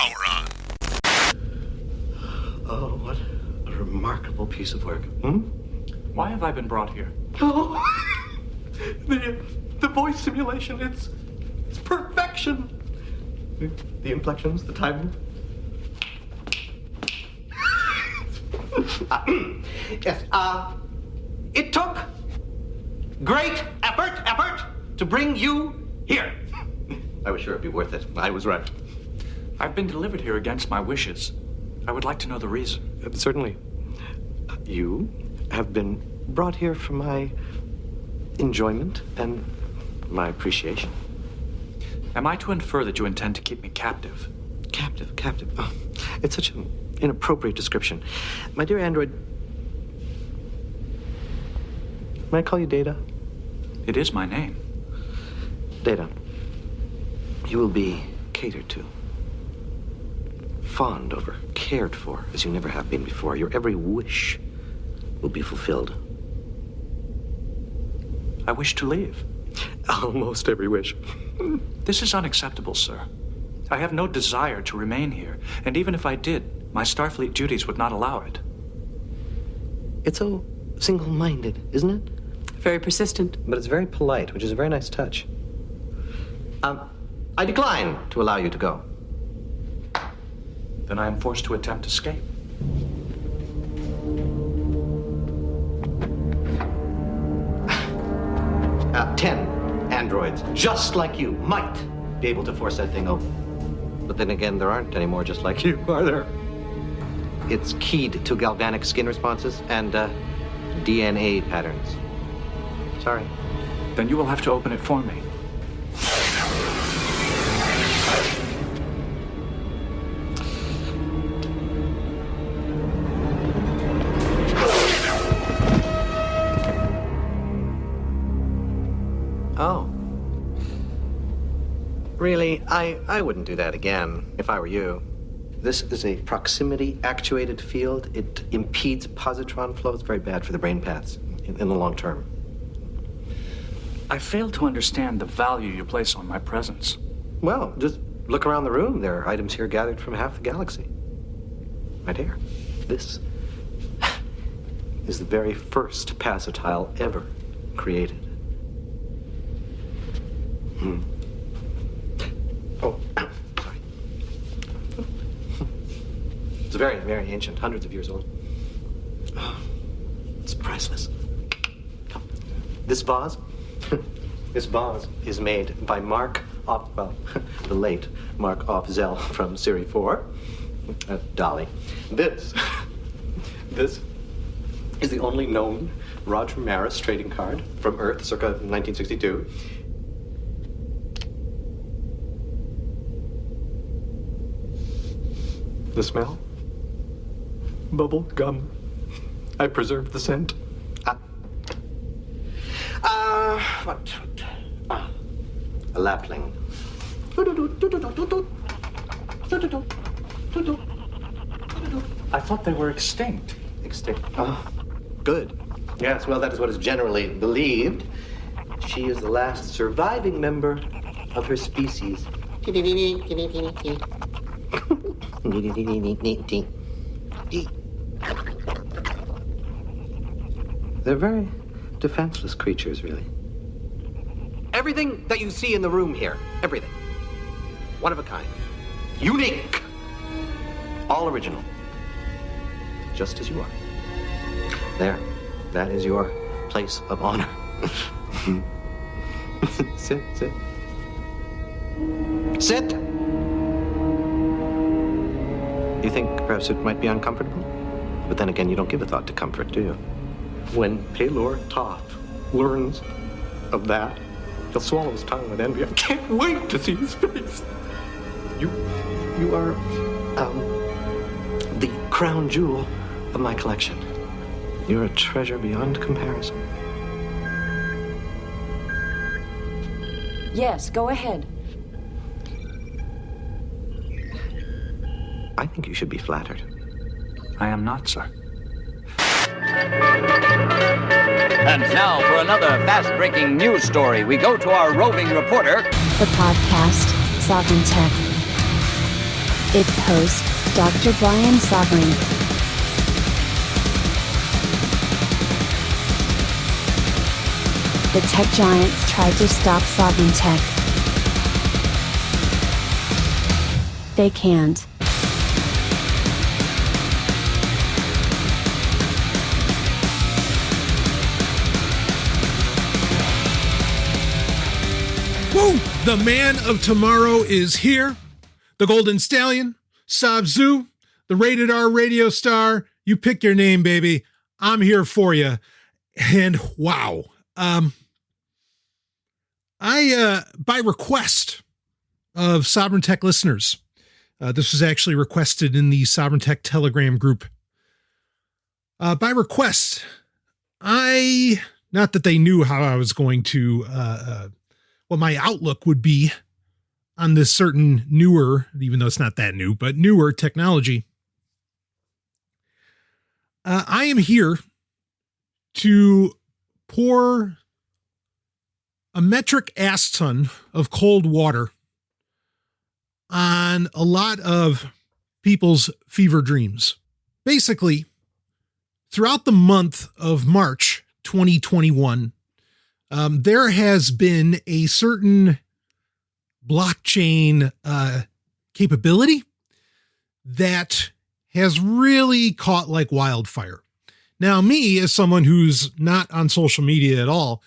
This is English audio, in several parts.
power on. Oh, what a remarkable piece of work. Why have I been brought here? Oh, the voice simulation, it's perfection. The inflections, the timing. Yes, it took great effort to bring you here. I was sure it'd be worth it. I was right. I've been delivered here against my wishes. I would like to know the reason. Certainly. You have been brought here for my enjoyment and my appreciation. Am I to infer that you intend to keep me captive? Captive. Oh, it's such an inappropriate description. My dear android, may I call you Data? It is my name. Data, you will be catered to, fawned over, cared for as you never have been before. Your every wish will be fulfilled. I wish to leave. Almost every wish. This is unacceptable, sir. I have no desire to remain here, and even if I did, my Starfleet duties would not allow it. It's so single-minded, isn't it? Very persistent. But it's very polite, which is a very nice touch. I decline to allow you to go. Then I am forced to attempt escape. Uh, 10 androids, just like you, might be able to force that thing open. But then again, there aren't any more just like you, are there? It's keyed to galvanic skin responses and DNA patterns. Sorry. Then you will have to open it for me. Oh. Really, I wouldn't do that again if I were you. This is a proximity-actuated field. It impedes positron flow. It's very bad for the brain paths in the long term. I fail to understand the value you place on my presence. Well, just look around the room. There are items here gathered from half the galaxy. Right here. This is the very first passatile ever created. Oh, sorry. It's very, very ancient, hundreds of years old. Oh, it's priceless. This vase is made by the late Mark Off Zell from Siri 4, Dolly. This is the only known Roger Maris trading card from Earth, circa 1962. The smell? Bubble gum. I preserved the scent. A lapling. I thought they were extinct. Extinct. Oh, good. Yes, well, that is what is generally believed. She is the last surviving member of her species. They're very defenseless creatures, really. Everything that you see in the room here, everything. One of a kind. Unique. All original. Just as you are. There. That is your place of honor. Sit. Sit! You think perhaps it might be uncomfortable? But then again, you don't give a thought to comfort, do you? When Paylor Toth learns of that, he'll swallow his tongue with envy. I can't wait to see his face. You are, the crown jewel of my collection. You're a treasure beyond comparison. Yes, go ahead. I think you should be flattered. I am not, sir. And now for another fast-breaking news story, we go to our roving reporter. The podcast, Sovryn Tech. its host, Dr. Brian Sovryn. The tech giants tried to stop Sovryn Tech. They can't. Woo! The man of tomorrow is here. The Golden Stallion, Sabzu, the Rated R radio star. You pick your name, baby. I'm here for you. And wow. By request of Sovryn Tech listeners, this was actually requested in the Sovryn Tech Telegram group. By request, not that they knew how I was going to, what my outlook would be on this certain newer, even though it's not that new, but newer technology. I am here to pour a metric ass ton of cold water on a lot of people's fever dreams. Basically, throughout the month of March 2021, there has been a certain blockchain capability that has really caught like wildfire. Now, me, as someone who's not on social media at all,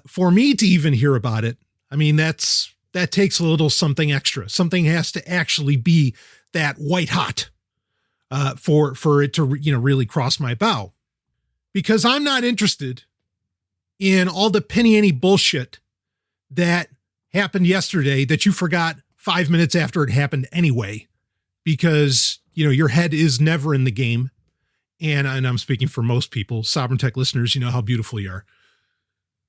for me to even hear about it, I mean, that takes a little something extra. Something has to actually be that white hot for it to, really cross my bow. Because I'm not interested in all the penny ante bullshit that happened yesterday that you forgot 5 minutes after it happened anyway, because, your head is never in the game. And I'm speaking for most people, Sovryn Tech listeners, you know how beautiful you are.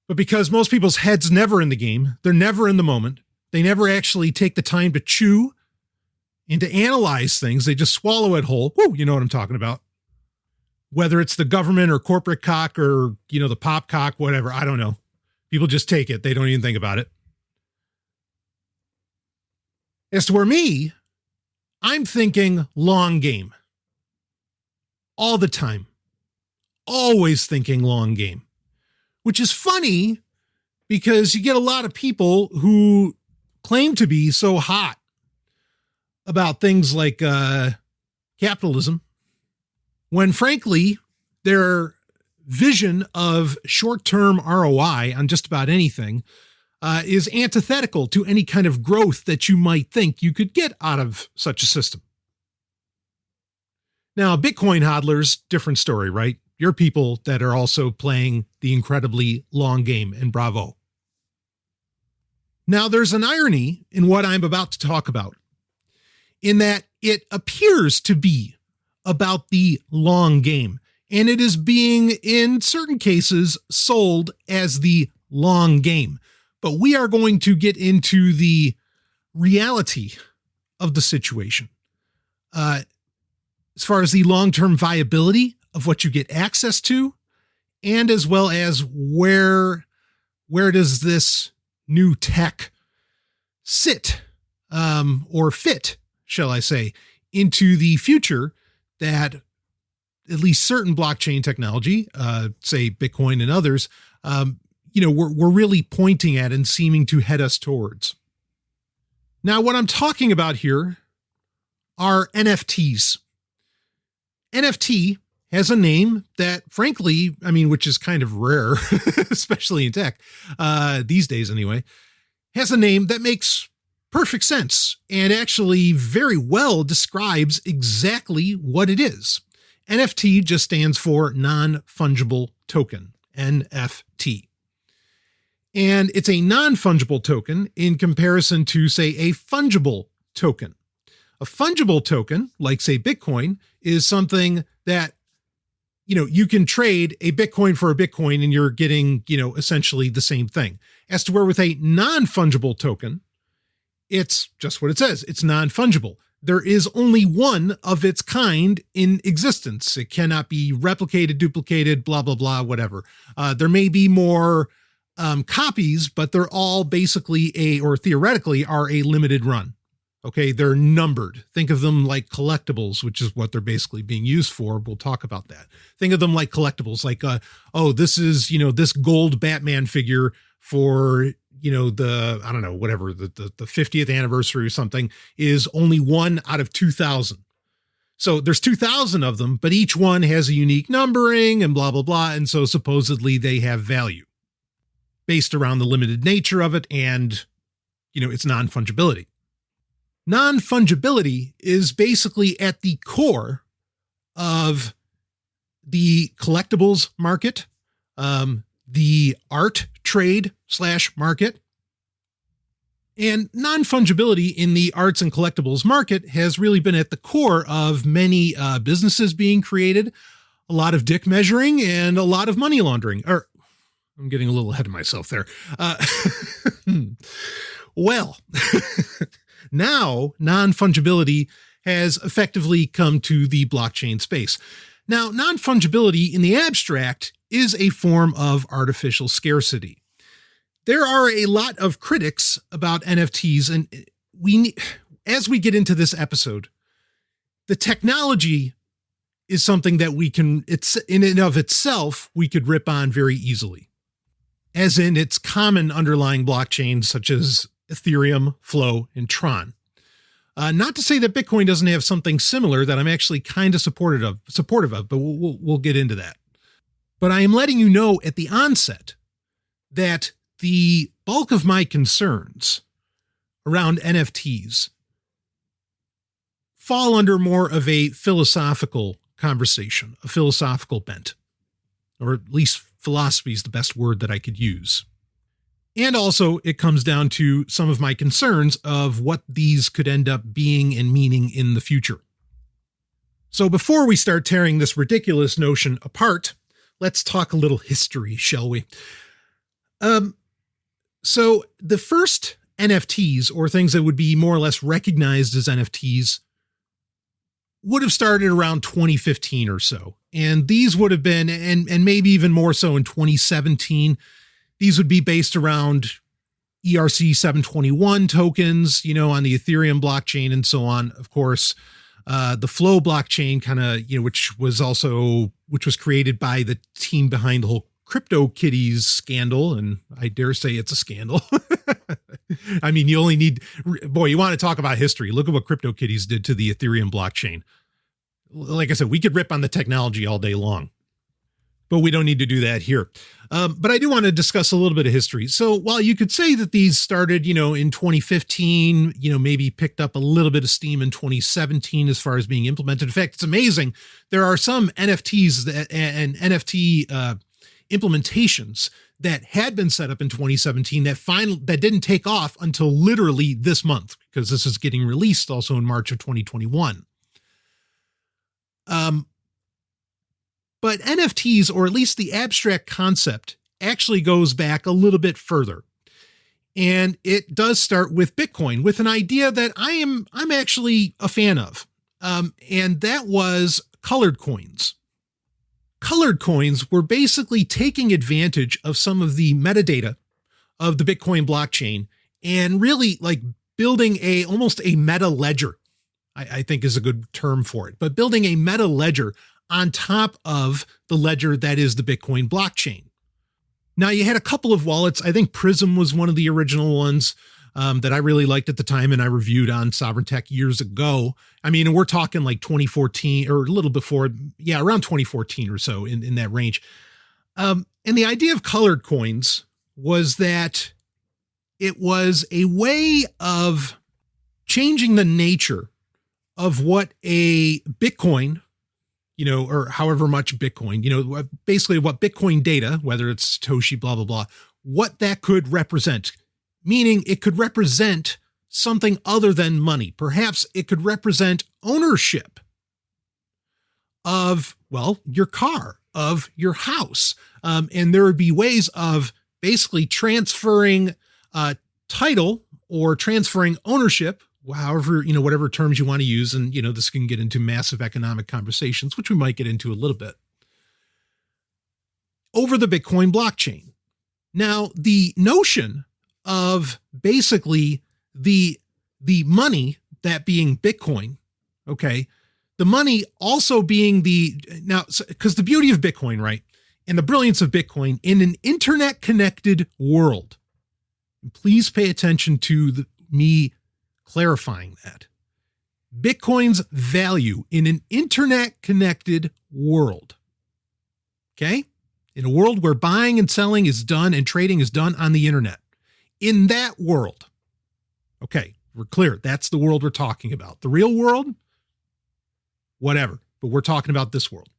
But because most people's head's never in the game, they're never in the moment. They never actually take the time to chew and to analyze things. They just swallow it whole. Woo, you know what I'm talking about. Whether it's the government or corporate cock or, the pop cock, whatever, I don't know. People just take it. They don't even think about it. As to where me, I'm thinking long game. All the time. Always thinking long game. Which is funny because you get a lot of people who claim to be so hot about things like capitalism, when frankly, their vision of short-term ROI on just about anything is antithetical to any kind of growth that you might think you could get out of such a system. Now, Bitcoin hodlers, different story, right? You're people that are also playing the incredibly long game, and bravo. Now, there's an irony in what I'm about to talk about, in that it appears to be about the long game, and it is being, in certain cases, sold as the long game. But we are going to get into the reality of the situation. As far as the long-term viability of what you get access to, and as well as where does this new tech sit, or fit, shall I say, into the future that at least certain blockchain technology, say Bitcoin and others, we're really pointing at and seeming to head us towards. Now, what I'm talking about here are NFTs. NFT has a name that, frankly, which is kind of rare, especially in tech, these days anyway, has a name that makes perfect sense and actually very well describes exactly what it is. NFT just stands for non-fungible token, NFT. And it's a non-fungible token in comparison to, say, a fungible token. A fungible token, like, say, Bitcoin, is something that, you can trade a Bitcoin for a Bitcoin and you're getting, essentially the same thing. As to where with a non-fungible token, it's just what it says. It's non-fungible. There is only one of its kind in existence. It cannot be replicated, duplicated, blah, blah, blah, whatever. There may be more copies, but they're all basically or theoretically are a limited run. Okay, they're numbered. Think of them like collectibles, which is what they're basically being used for. We'll talk about that. Think of them like collectibles, like, this is, this gold Batman figure for, the 50th anniversary or something is only 1 out of 2,000. So there's 2,000 of them, but each one has a unique numbering and blah, blah, blah. And so supposedly they have value based around the limited nature of it and, its non-fungibility. Non-fungibility is basically at the core of the collectibles market, the art trade / market. And non-fungibility in the arts and collectibles market has really been at the core of many businesses being created, a lot of dick measuring, and a lot of money laundering. Or I'm getting a little ahead of myself there. Well, now non-fungibility has effectively come to the blockchain space. Now, non-fungibility in the abstract is a form of artificial scarcity. There are a lot of critics about NFTs, and as we get into this episode, the technology is something that it's in and of itself, we could rip on very easily, as in its common underlying blockchains such as Ethereum, Flow, and Tron. Not to say that Bitcoin doesn't have something similar that I'm actually kind of supportive of, but we'll get into that. But I am letting you know at the onset that the bulk of my concerns around NFTs fall under more of a philosophical conversation, a philosophical bent, or at least philosophy is the best word that I could use. And also it comes down to some of my concerns of what these could end up being and meaning in the future. So before we start tearing this ridiculous notion apart, let's talk a little history, shall we? So the first NFTs, or things that would be more or less recognized as NFTs, would have started around 2015 or so. And these would have been, and maybe even more so in 2017, these would be based around ERC 721 tokens, on the Ethereum blockchain and so on. Of course, the Flow blockchain which was created by the team behind the whole CryptoKitties scandal. And I dare say it's a scandal. I mean, you only need, you want to talk about history. Look at what CryptoKitties did to the Ethereum blockchain. Like I said, we could rip on the technology all day long, but we don't need to do that here. But I do want to discuss a little bit of history. So while you could say that these started, in 2015, maybe picked up a little bit of steam in 2017 as far as being implemented. In fact, it's amazing. There are some NFTs and NFT implementations that had been set up in 2017 that didn't take off until literally this month, because this is getting released also in March of 2021. But NFTs, or at least the abstract concept, actually goes back a little bit further. And it does start with Bitcoin, with an idea that I'm actually a fan of. And that was colored coins. Colored coins were basically taking advantage of some of the metadata of the Bitcoin blockchain and really like building almost a meta ledger, I think is a good term for it, but building a meta ledger on top of the ledger that is the Bitcoin blockchain. Now, you had a couple of wallets. I think Prism was one of the original ones that I really liked at the time, and I reviewed on Sovryn Tech years ago. I mean, we're talking like 2014 or a little before, around 2014 or so in that range. And the idea of colored coins was that it was a way of changing the nature of what a Bitcoin, or however much Bitcoin, basically what Bitcoin data, whether it's Satoshi, blah, blah, blah, what that could represent, meaning it could represent something other than money. Perhaps it could represent ownership of, your car, of your house. And there would be ways of basically transferring title or transferring ownership, however, whatever terms you want to use. And, this can get into massive economic conversations, which we might get into a little bit, over the Bitcoin blockchain. Now, the notion of basically the money that being Bitcoin, okay, the money also being because the beauty of Bitcoin, right, and the brilliance of Bitcoin in an internet connected world, and please pay attention to me clarifying that. Bitcoin's value in an internet connected world, okay, in a world where buying and selling is done and trading is done on the internet, in that world, okay, we're clear. That's the world we're talking about. The real world, whatever, but we're talking about this world.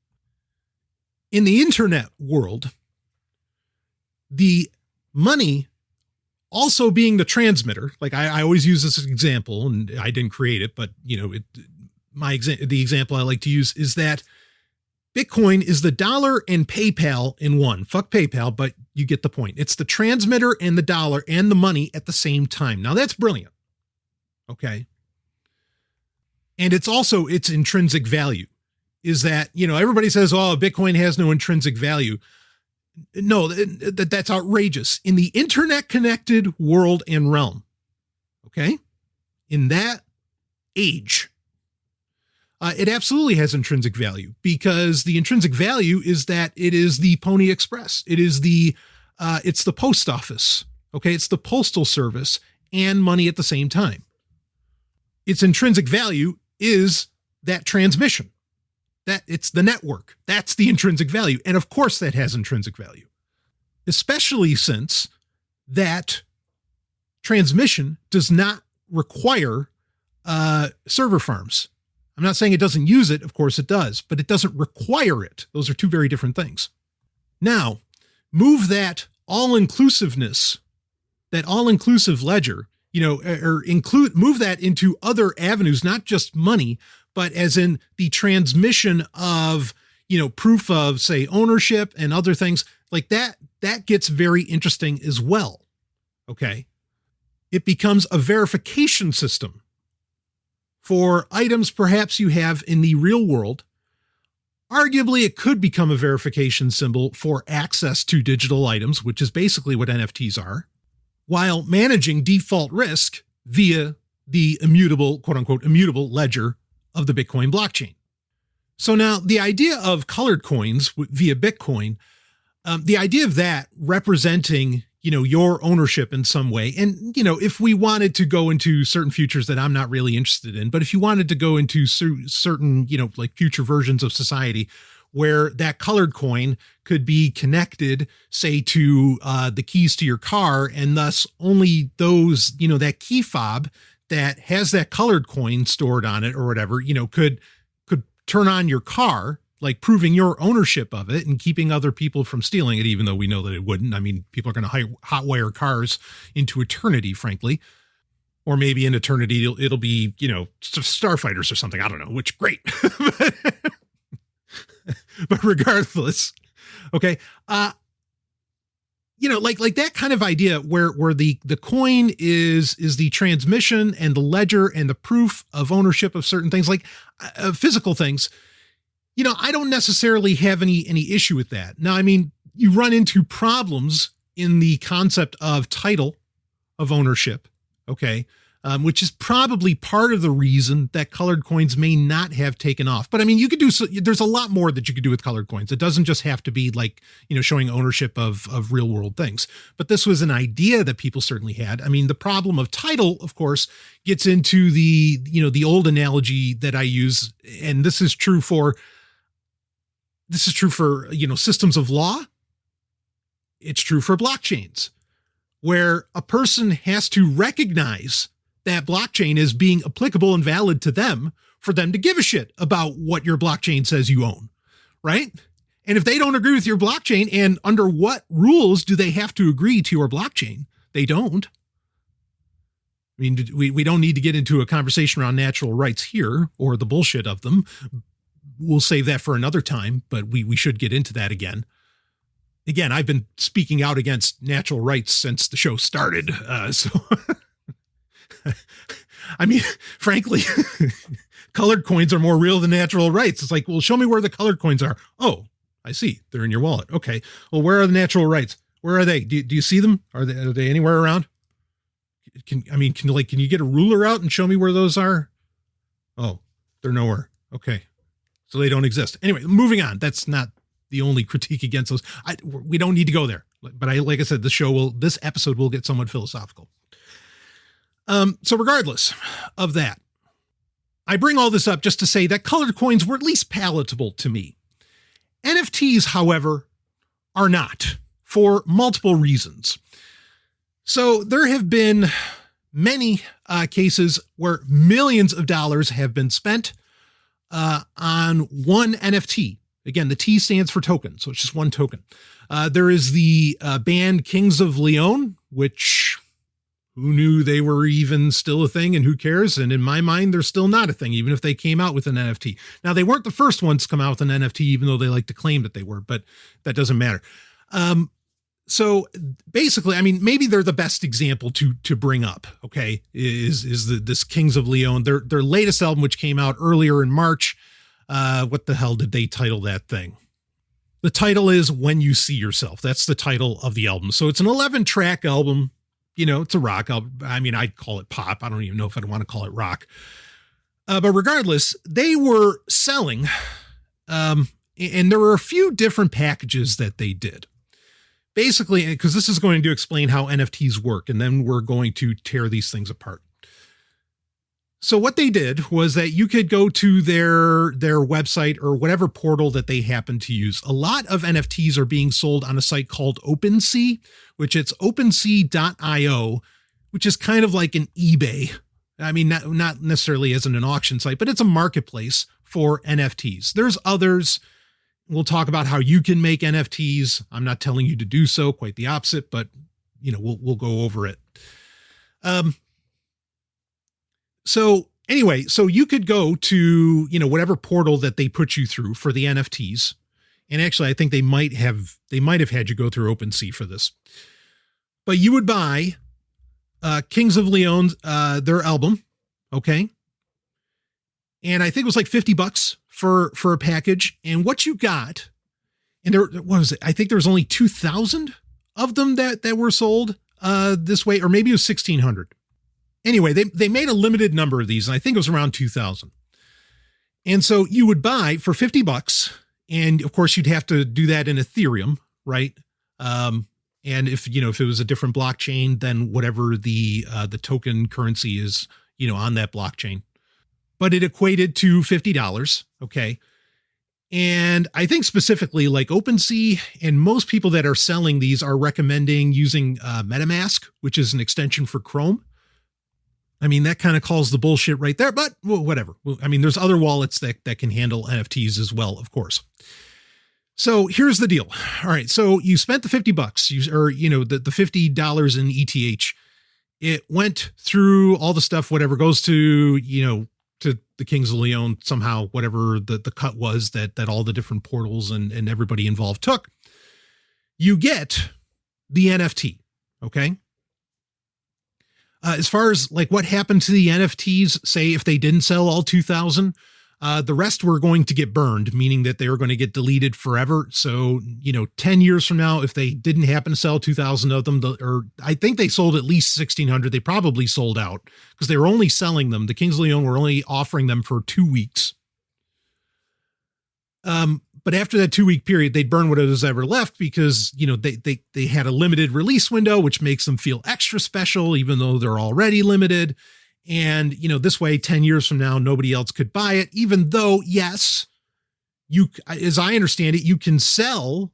In the internet world, the money also being the transmitter, like I always use this example, and I didn't create it, but the example I like to use is that Bitcoin is the dollar and PayPal in one. Fuck PayPal, but you get the point. It's the transmitter and the dollar and the money at the same time. Now that's brilliant. Okay. And it's also its intrinsic value is that, everybody says, oh, Bitcoin has no intrinsic value. No, that's outrageous. In the internet connected world and realm, okay, in that age, it absolutely has intrinsic value because the intrinsic value is that it is the Pony Express. It is it's the post office. Okay. It's the postal service and money at the same time. Its intrinsic value is that transmission. That it's the network. That's the intrinsic value. And of course that has intrinsic value, especially since that transmission does not require server farms. I'm not saying it doesn't use it. Of course it does, but it doesn't require it. Those are two very different things. Now, move that all-inclusiveness, that all-inclusive ledger, move that into other avenues, not just money, but as in the transmission of, proof of, say, ownership and other things like that, that gets very interesting as well. Okay. It becomes a verification system for items perhaps you have in the real world. Arguably, it could become a verification symbol for access to digital items, which is basically what NFTs are, while managing default risk via the immutable, quote unquote, immutable ledger of the Bitcoin blockchain. So now the idea of colored coins via Bitcoin, the idea of that representing, your ownership in some way. And, if we wanted to go into certain futures that I'm not really interested in, but if you wanted to go into certain, like future versions of society where that colored coin could be connected, say, to the keys to your car, and thus only those, that key fob that has that colored coin stored on it or whatever, could turn on your car, like proving your ownership of it and keeping other people from stealing it, even though we know that it wouldn't. I mean, people are going to hotwire cars into eternity, frankly, or maybe in eternity, it'll be, starfighters or something. I don't know, which great. But regardless, okay. Like that kind of idea where the coin is the transmission and the ledger and the proof of ownership of certain things, like physical things, I don't necessarily have any issue with that. Now, I mean, you run into problems in the concept of title of ownership. Okay. Which is probably part of the reason that colored coins may not have taken off. But I mean, there's a lot more that you could do with colored coins. It doesn't just have to be like, showing ownership of real world things. But this was an idea that people certainly had. I mean, the problem of title, of course, gets into the old analogy that I use. And this is true for systems of law. It's true for blockchains, where a person has to recognize that blockchain is being applicable and valid to them for them to give a shit about what your blockchain says you own, right? And if they don't agree with your blockchain, and under what rules do they have to agree to your blockchain? They don't. I mean, we don't need to get into a conversation around natural rights here or the bullshit of them. We'll save that for another time, but we should get into that again. Again, I've been speaking out against natural rights since the show started. So, I mean, frankly, colored coins are more real than natural rights. It's like, well, show me where the colored coins are. Oh, I see. They're in your wallet. Okay. Well, where are the natural rights? Where are they? Do you see them? Are they anywhere around? Can you get a ruler out and show me where those are? Oh, they're nowhere. Okay. So they don't exist. Anyway, moving on. That's not the only critique against those. We don't need to go there. But like I said, this episode will get somewhat philosophical. So regardless of that, I bring all this up just to say that colored coins were at least palatable to me. NFTs, however, are not, for multiple reasons. So there have been many cases where millions of dollars have been spent on one NFT. Again, the T stands for token, so it's just one token. There is the band Kings of Leon, which who knew they were even still a thing and who cares? And in my mind, they're still not a thing, even if they came out with an NFT. Now, they weren't the first ones to come out with an NFT, even though they like to claim that they were, but that doesn't matter. So basically, I mean, maybe they're the best example to bring up, okay, this Kings of Leon, their latest album, which came out earlier in March. What the hell did they title that thing? The title is When You See Yourself. That's the title of the album. So it's an 11-track album. You know, it's a rock album. I mean, I'd call it pop. I don't even know if I'd want to call it rock. But regardless, they were selling, and there were a few different packages that they did. Basically, because this is going to explain how NFTs work, and then we're going to tear these things apart. So what they did was that you could go to their website or whatever portal that they happen to use. A lot of NFTs are being sold on a site called OpenSea, which it's OpenSea.io, which is kind of like an eBay. I mean, not necessarily as an auction site, but it's a marketplace for NFTs. There's others. We'll talk about how you can make NFTs. I'm not telling you to do so, quite the opposite, but you know, we'll go over it. So anyway, so you could go to, you know, whatever portal that they put you through for the NFTs. And actually, I think they might have had you go through OpenSea for this, but you would buy Kings of Leon, their album. Okay. And I think it was like $50 for a package. And what you got, and what was it? I think there was only 2,000 of them that were sold this way, or maybe it was 1,600. Anyway, they made a limited number of these, and I think it was around 2,000. And so you would buy for $50, and of course you'd have to do that in Ethereum, right? And if it was a different blockchain, then whatever the token currency is, you know, on that blockchain. But it equated to $50, okay? And I think specifically like OpenSea and most people that are selling these are recommending using MetaMask, which is an extension for Chrome. I mean, that kind of calls the bullshit right there, but whatever. I mean, there's other wallets that can handle NFTs as well, of course. So here's the deal. All right. So you spent the $50, the $50 in ETH. It went through all the stuff, whatever goes to, to the Kings of Leon somehow, whatever the cut was that all the different portals and everybody involved took. You get the NFT. Okay. As far as like what happened to the NFTs, say if they didn't sell all 2,000, the rest were going to get burned, meaning that they were going to get deleted forever. So, 10 years from now, if they didn't happen to sell 2,000 of them, or I think they sold at least 1,600, they probably sold out because they were only selling them. The Kings of Leon were only offering them for 2 weeks. But after that 2-week period, they'd burn what was ever left because, they had a limited release window, which makes them feel extra special, even though they're already limited. And, this way, 10 years from now, nobody else could buy it, even though, yes, as I understand it, you can sell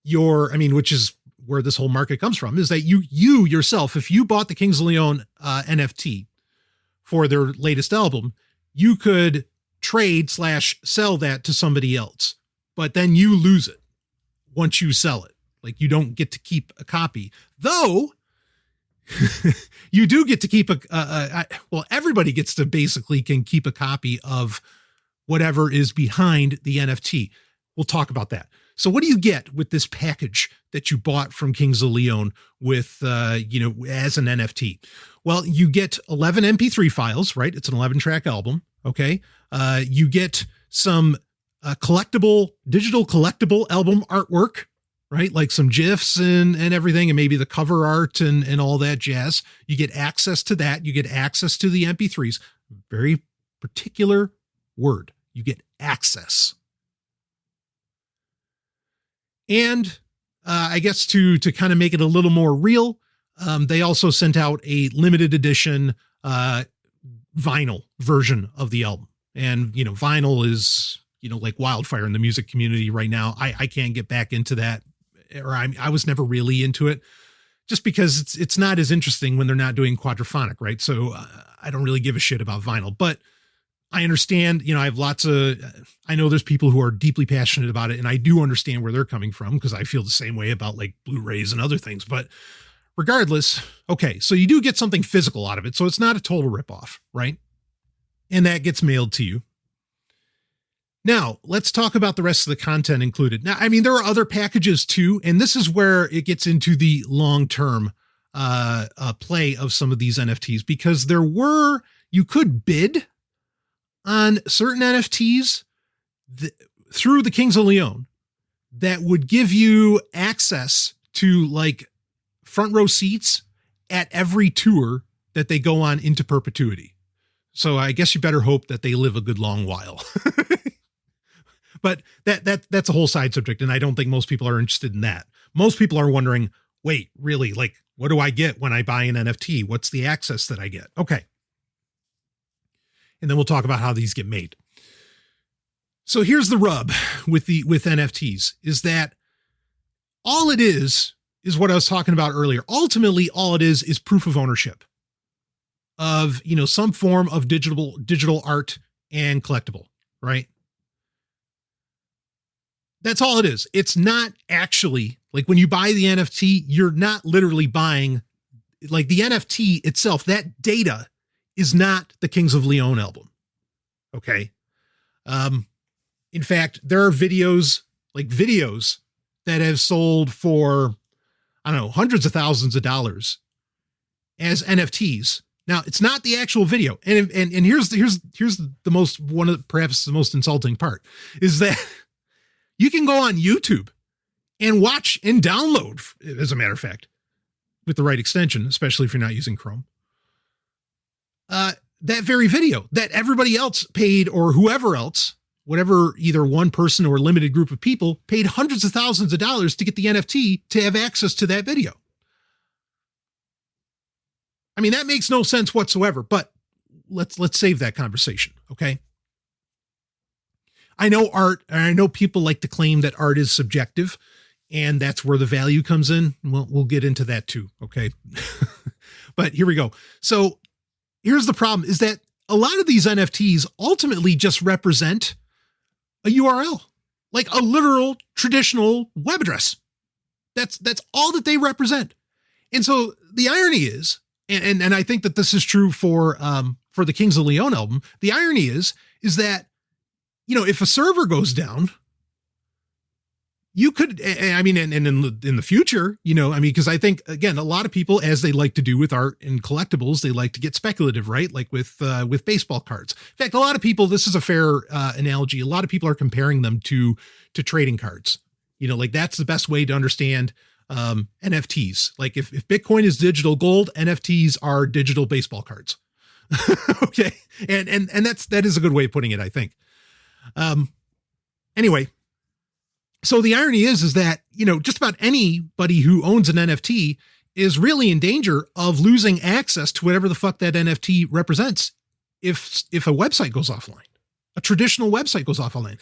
which is where this whole market comes from, is that you yourself, if you bought the Kings of Leon NFT for their latest album, you could trade/sell that to somebody else, but then you lose it once you sell it. Like you don't get to keep a copy, though. You do get to keep everybody gets to basically can keep a copy of whatever is behind the NFT. We'll talk about that. So what do you get with this package that you bought from Kings of Leon with, as an NFT? Well, you get 11 MP3 files, right? It's an 11-track album. Okay. You get some digital collectible album artwork, right? Like some GIFs and everything, and maybe the cover art and all that jazz. You get access to that. You get access to the MP3s. Very particular word. You get access. And I guess to kind of make it a little more real, they also sent out a limited edition vinyl version of the album. And, vinyl is, like wildfire in the music community right now. I can't get back into that, or I was never really into it, just because it's not as interesting when they're not doing quadraphonic, right? So I don't really give a shit about vinyl, but I understand, I have I know there's people who are deeply passionate about it, and I do understand where they're coming from, because I feel the same way about like Blu-rays and other things. But regardless, okay, so you do get something physical out of it. So it's not a total ripoff, right? And that gets mailed to you. Now, let's talk about the rest of the content included. Now, there are other packages too, and this is where it gets into the long-term play of some of these NFTs, because you could bid on certain NFTs through the Kings of Leon that would give you access to like front row seats at every tour that they go on into perpetuity. So I guess you better hope that they live a good long while. But that's a whole side subject, and I don't think most people are interested in that. Most people are wondering, wait, really, like, what do I get when I buy an NFT? What's the access that I get? Okay. And then we'll talk about how these get made. So here's the rub with NFTs, is that all it is what I was talking about earlier. Ultimately, all it is proof of ownership of, some form of digital art and collectible, right? That's all it is. It's not actually like when you buy the NFT, you're not literally buying like the NFT itself. That data is not the Kings of Leon album. Okay. In fact, there are videos that have sold for, I don't know, hundreds of thousands of dollars as NFTs. Now, it's not the actual video. And here's perhaps the most insulting part is that you can go on YouTube and watch and download, as a matter of fact, with the right extension, especially if you're not using Chrome, that very video that everybody else paid, or whoever else, whatever, either one person or a limited group of people paid hundreds of thousands of dollars to get the NFT to have access to that video. That makes no sense whatsoever, but let's save that conversation. Okay. I know people like to claim that art is subjective, and that's where the value comes in. We'll get into that too. Okay. But here we go. So here's the problem, is that a lot of these NFTs ultimately just represent a URL, like a literal traditional web address. That's all that they represent. And so the irony is, and I think that this is true for the Kings of Leon album, the irony is that, if a server goes down, you could, and in the future, because I think, again, a lot of people, as they like to do with art and collectibles, they like to get speculative, right? Like with baseball cards. In fact, a lot of people, this is a fair analogy. A lot of people are comparing them to trading cards. Like that's the best way to understand NFTs. Like if Bitcoin is digital gold, NFTs are digital baseball cards. Okay. And that is a good way of putting it, I think. Anyway, so the irony is that, just about anybody who owns an NFT is really in danger of losing access to whatever the fuck that NFT represents. If a website goes offline, a traditional website goes offline,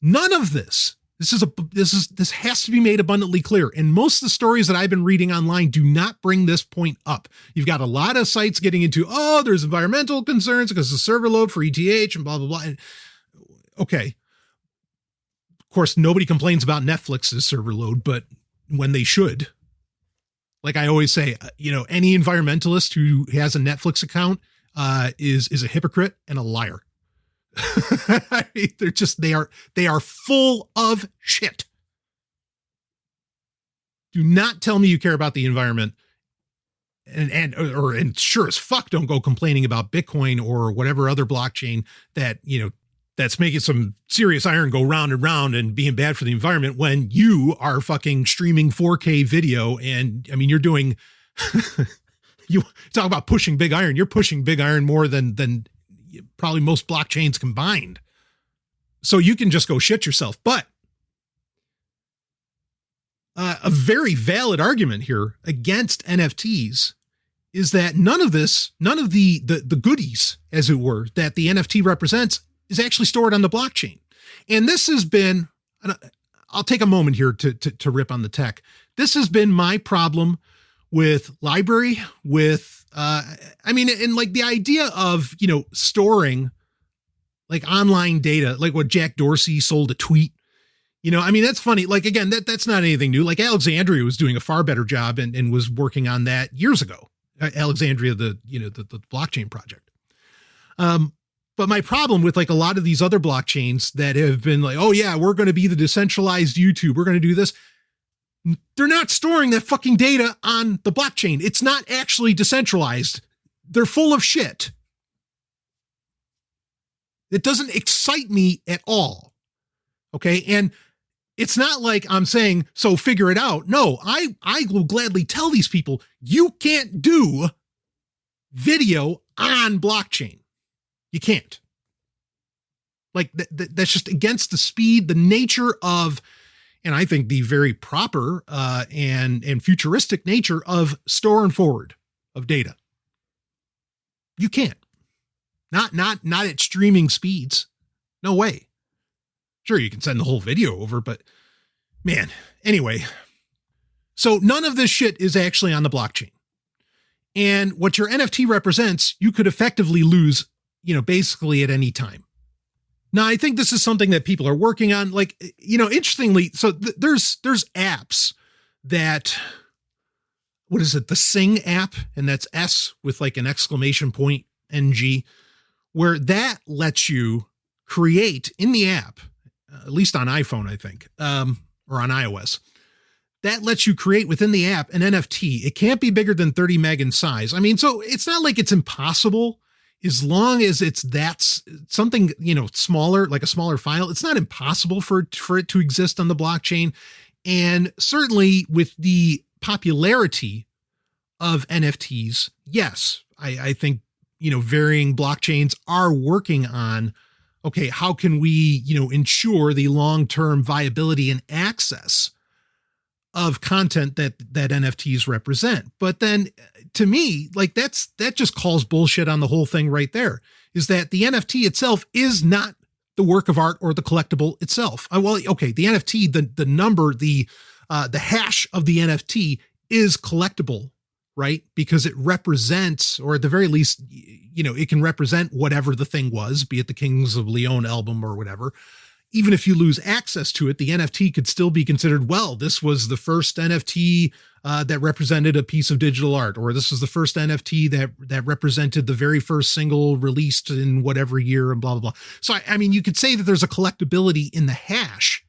none of this has to be made abundantly clear. And most of the stories that I've been reading online do not bring this point up. You've got a lot of sites getting into, there's environmental concerns because of server load for ETH and blah, blah, blah. And, okay. Of course, nobody complains about Netflix's server load, but when they should, like I always say, any environmentalist who has a Netflix account is a hypocrite and a liar. They are full of shit. Do not tell me you care about the environment and sure as fuck don't go complaining about Bitcoin or whatever other blockchain that, that's making some serious iron go round and round and being bad for the environment when you are fucking streaming 4K video. And you're doing, you talk about pushing big iron. You're pushing big iron more than probably most blockchains combined. So you can just go shit yourself. But a very valid argument here against NFTs is that none of the goodies, as it were, that the NFT represents is actually stored on the blockchain. And this has been, I'll take a moment here to rip on the tech. This has been my problem with library, with, and like the idea of, storing like online data, like what Jack Dorsey sold a tweet. That's funny. Like, again, that's not anything new. Like Alexandria was doing a far better job and was working on that years ago. Alexandria, the blockchain project. But my problem with like a lot of these other blockchains that have been like, oh yeah, we're going to be the decentralized YouTube. We're going to do this. They're not storing that fucking data on the blockchain. It's not actually decentralized. They're full of shit. It doesn't excite me at all. Okay. And it's not like I'm saying, so figure it out. No, I will gladly tell these people, you can't do video on blockchain. You can't. Like that's just against the speed, the nature of, and I think the very proper and futuristic nature of store and forward of data. You can't. Not at streaming speeds. No way. Sure, you can send the whole video over, but man, anyway. So none of this shit is actually on the blockchain. And what your NFT represents, you could effectively lose, basically at any time. Now, I think this is something that people are working on. Like, interestingly, so there's apps that, what is it? The Sing app, and that's S with like an exclamation point NG, where that lets you create in the app, at least on iPhone, I think, or on iOS, that lets you create within the app an NFT. It can't be bigger than 30 meg in size. So it's not like it's impossible. As long as that's something, smaller, like a smaller file, it's not impossible for it to exist on the blockchain. And certainly with the popularity of NFTs, yes, I think, varying blockchains are working on, okay, how can we, ensure the long-term viability and access of content that NFTs represent. But then to me, like that just calls bullshit on the whole thing right there, is that the NFT itself is not the work of art or the collectible itself. Well, okay, the NFT, the number, the hash of the NFT is collectible, right? Because it represents, or at the very least, it can represent whatever the thing was, be it the Kings of Leon album or whatever. Even if you lose access to it, the NFT could still be considered, well, this was the first NFT that represented a piece of digital art, or this was the first NFT that represented the very first single released in whatever year, and blah, blah, blah. So, you could say that there's a collectability in the hash,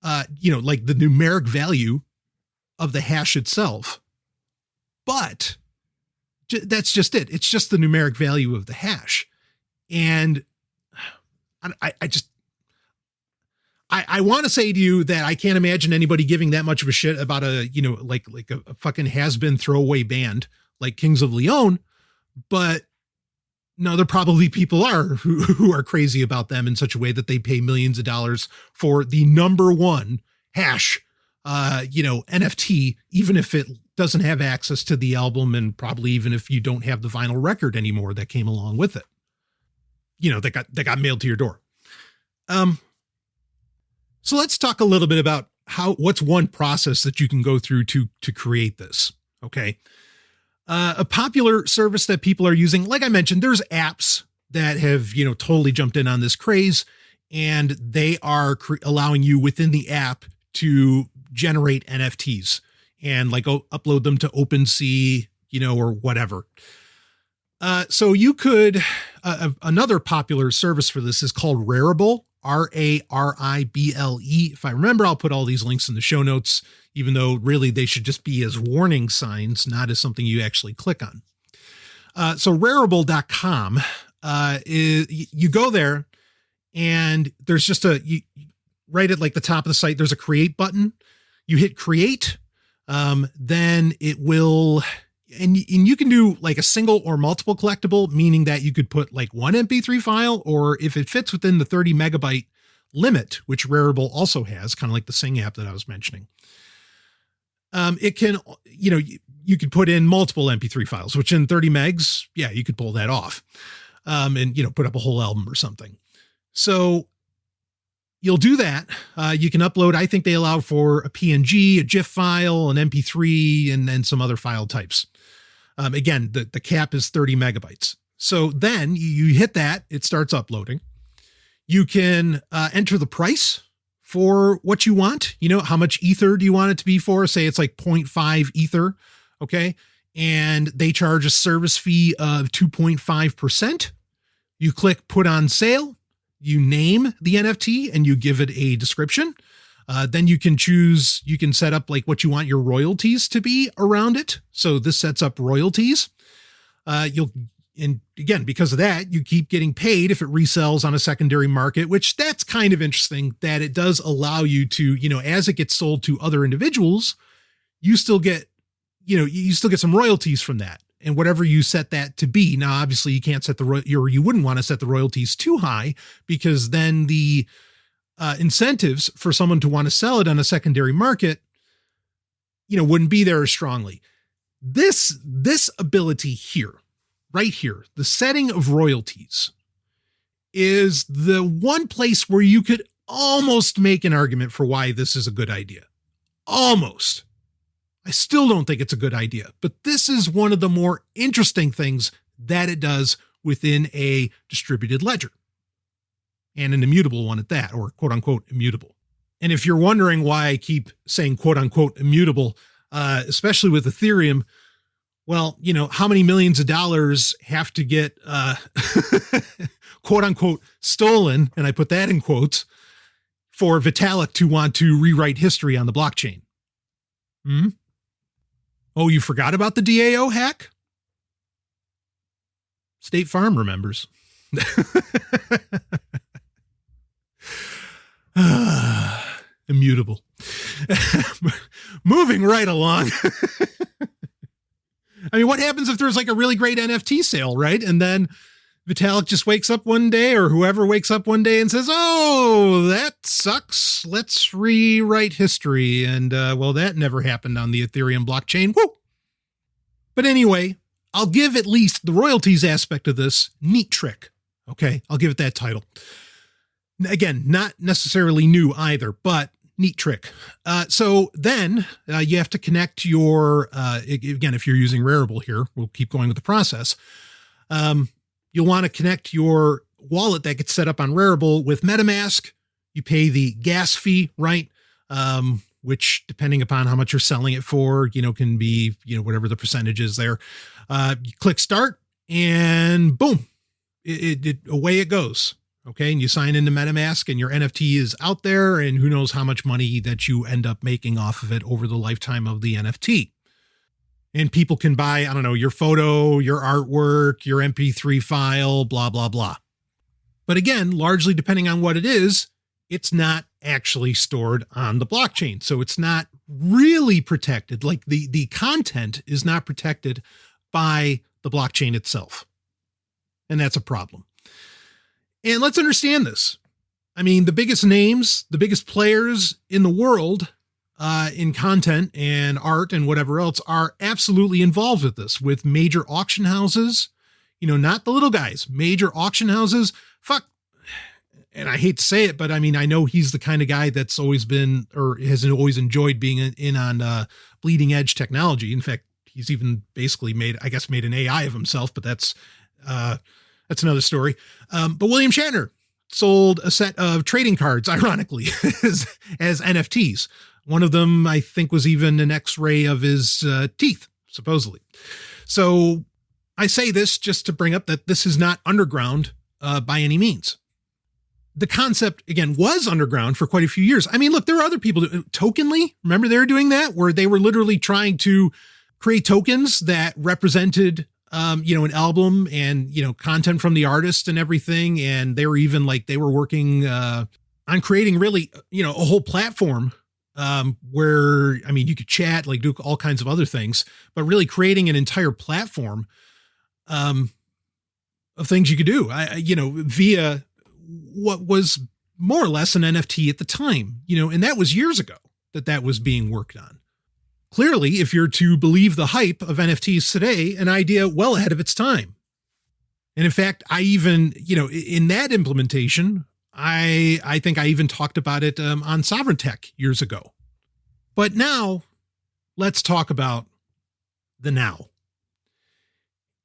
like the numeric value of the hash itself. But that's just it. It's just the numeric value of the hash. And I want to say to you that I can't imagine anybody giving that much of a shit about a fucking has-been throwaway band like Kings of Leon, but no, there probably people are who are crazy about them in such a way that they pay millions of dollars for the number one hash, NFT, even if it doesn't have access to the album, and probably even if you don't have the vinyl record anymore that came along with it, that got mailed to your door. So let's talk a little bit about what's one process that you can go through to create this. Okay. A popular service that people are using, like I mentioned, there's apps that have, totally jumped in on this craze, and they are allowing you within the app to generate NFTs and upload them to OpenSea, or whatever. So you could, another popular service for this is called Rarible. Rarible. If I remember, I'll put all these links in the show notes, even though really they should just be as warning signs, not as something you actually click on. So Rarible.com, you go there, and there's just right at the top of the site, there's a create button. You hit create. Then it will and you can do like a single or multiple collectible, meaning that you could put like one MP3 file, or if it fits within the 30 megabyte limit, which Rarible also has, kind of like the Sing app that I was mentioning. It can, you could put in multiple MP3 files, which in 30 megs, yeah, you could pull that off. And put up a whole album or something. So you'll do that. You can upload, I think they allow for a PNG, a GIF file, an MP3, and then some other file types. Again, the cap is 30 megabytes. So then you hit that, it starts uploading. You can enter the price for what you want. How much ether do you want it to be for? Say it's like 0.5 ether. Okay. And they charge a service fee of 2.5%. You click put on sale, you name the NFT and you give it a description. Then you can set up like what you want your royalties to be around it. So this sets up royalties. And again, because of that, you keep getting paid if it resells on a secondary market, which that's kind of interesting that it does allow you to, as it gets sold to other individuals, you still get some royalties from that. And whatever you set that to be. Now, obviously you can't set you wouldn't want to set the royalties too high, because then the incentives for someone to want to sell it on a secondary market, wouldn't be there as strongly. This ability here, right here, the setting of royalties is the one place where you could almost make an argument for why this is a good idea. Almost. I still don't think it's a good idea, but this is one of the more interesting things that it does within a distributed ledger, and an immutable one at that, or quote unquote immutable. And if you're wondering why I keep saying quote unquote immutable, especially with Ethereum, well, how many millions of dollars have to get quote unquote stolen, and I put that in quotes, for Vitalik to want to rewrite history on the blockchain? Oh, you forgot about the DAO hack? State Farm remembers. Immutable. Moving right along. I mean, what happens if there's like a really great NFT sale, right? And then Vitalik just wakes up one day, or whoever wakes up one day and says, oh, that sucks. Let's rewrite history. And well, that never happened on the Ethereum blockchain. Woo! But anyway, I'll give at least the royalties aspect of this neat trick. Okay, I'll give it that title. Again, not necessarily new either, but neat trick. So then you have to connect your, again, if you're using Rarible here, we'll keep going with the process. You'll want to connect your wallet that gets set up on Rarible with MetaMask. You pay the gas fee, right? Which, depending upon how much you're selling it for, can be, whatever the percentage is there. You click start and boom, away it goes. Okay. And you sign into MetaMask and your NFT is out there, and who knows how much money that you end up making off of it over the lifetime of the NFT. And people can buy, I don't know, your photo, your artwork, your MP3 file, blah, blah, blah. But again, largely depending on what it is, it's not actually stored on the blockchain. So it's not really protected. Like the content is not protected by the blockchain itself. And that's a problem. And let's understand this. I mean, the biggest names, the biggest players in the world in content and art and whatever else are absolutely involved with this, with major auction houses, not the little guys, major auction houses. Fuck. And I hate to say it, but I mean, I know he's the kind of guy that's always been, or has always enjoyed being in on bleeding edge technology. In fact, he's even basically made an AI of himself, but that's another story. But William Shatner sold a set of trading cards, ironically, as NFTs. One of them, I think, was even an X-ray of his teeth, supposedly. So I say this just to bring up that this is not underground by any means. The concept, again, was underground for quite a few years. I mean, look, there were other people, Tokenly, remember they were doing that, where they were literally trying to create tokens that represented, an album and, content from the artist and everything. And they were even like, they were working on creating really, a whole platform where, I mean, you could chat, like do all kinds of other things, but really creating an entire platform of things you could do, via what was more or less an NFT at the time, and that was years ago that was being worked on. Clearly, if you're to believe the hype of NFTs today, an idea well ahead of its time. And in fact, I even, in that implementation, I think I even talked about it on Sovryn Tech years ago. But now, let's talk about the now.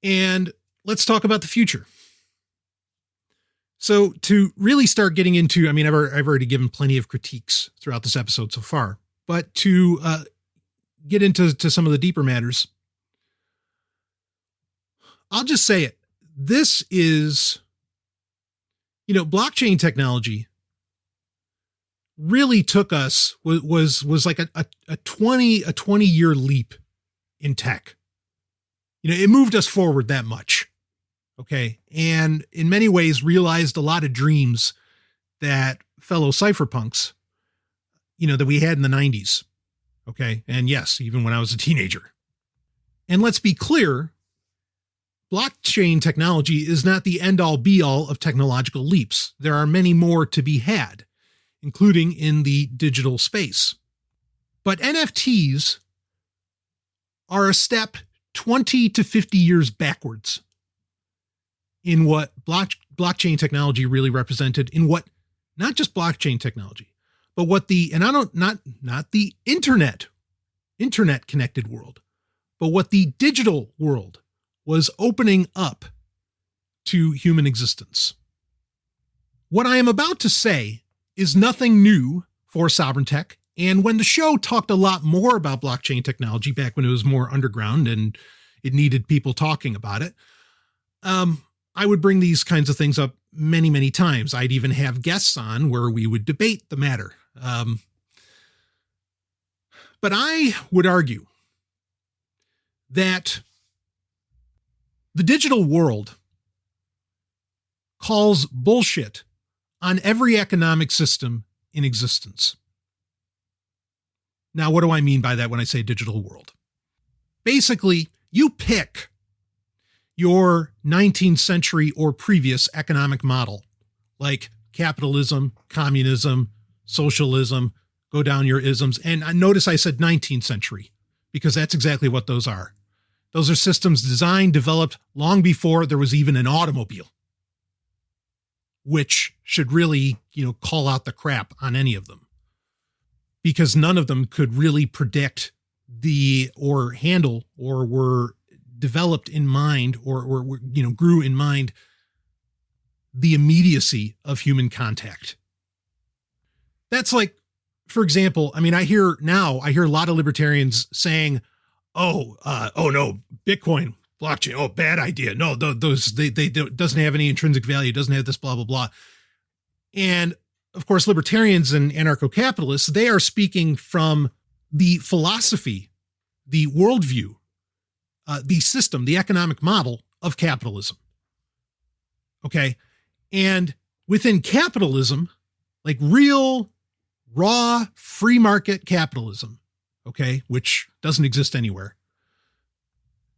And let's talk about the future. So to really start getting into, I mean, I've already given plenty of critiques throughout this episode so far, but to get into some of the deeper matters, I'll just say it. This is, blockchain technology really took us, was like a 20-year leap in tech. It moved us forward that much. Okay. And in many ways realized a lot of dreams that fellow cypherpunks, that we had in the 90s. Okay. And yes, even when I was a teenager. And let's be clear, blockchain technology is not the end all be all of technological leaps. There are many more to be had, including in the digital space. But NFTs are a step 20 to 50 years backwards in what blockchain technology really represented, in what, not just blockchain technology, but what not the internet connected world, but what the digital world was opening up to human existence. What I am about to say is nothing new for Sovryn Tech. And when the show talked a lot more about blockchain technology back when it was more underground and it needed people talking about it, I would bring these kinds of things up many, many times. I'd even have guests on where we would debate the matter. But I would argue that the digital world calls bullshit on every economic system in existence. Now, what do I mean by that when I say digital world? Basically, you pick your 19th century or previous economic model, like capitalism, communism, socialism, go down your isms. And notice I said 19th century, because that's exactly what those are. Those are systems designed, developed long before there was even an automobile, which should really, call out the crap on any of them, because none of them could really predict or handle, or were developed in mind, or grew in mind the immediacy of human contact. That's like, for example, I mean, I hear a lot of libertarians saying, oh no, Bitcoin, blockchain, oh, bad idea. No, those doesn't have any intrinsic value, doesn't have this, blah, blah, blah. And of course, libertarians and anarcho-capitalists, they are speaking from the philosophy, the worldview, the system, the economic model of capitalism. Okay. And within capitalism, like real, raw, free market capitalism, okay, which doesn't exist anywhere.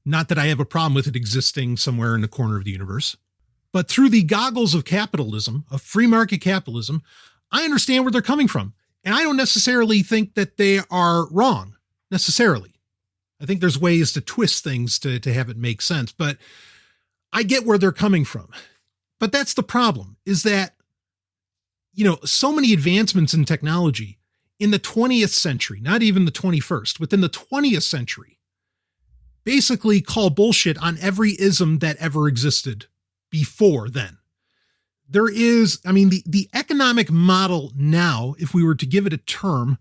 Not that I have a problem with it existing somewhere in the corner of the universe, but through the goggles of capitalism, of free market capitalism, I understand where they're coming from. And I don't necessarily think that they are wrong, necessarily. I think there's ways to twist things to have it make sense, but I get where they're coming from. But that's the problem, is that, so many advancements in technology in the 20th century, not even the 21st, within the 20th century, basically call bullshit on every ism that ever existed before then. There is, the economic model now, if we were to give it a term,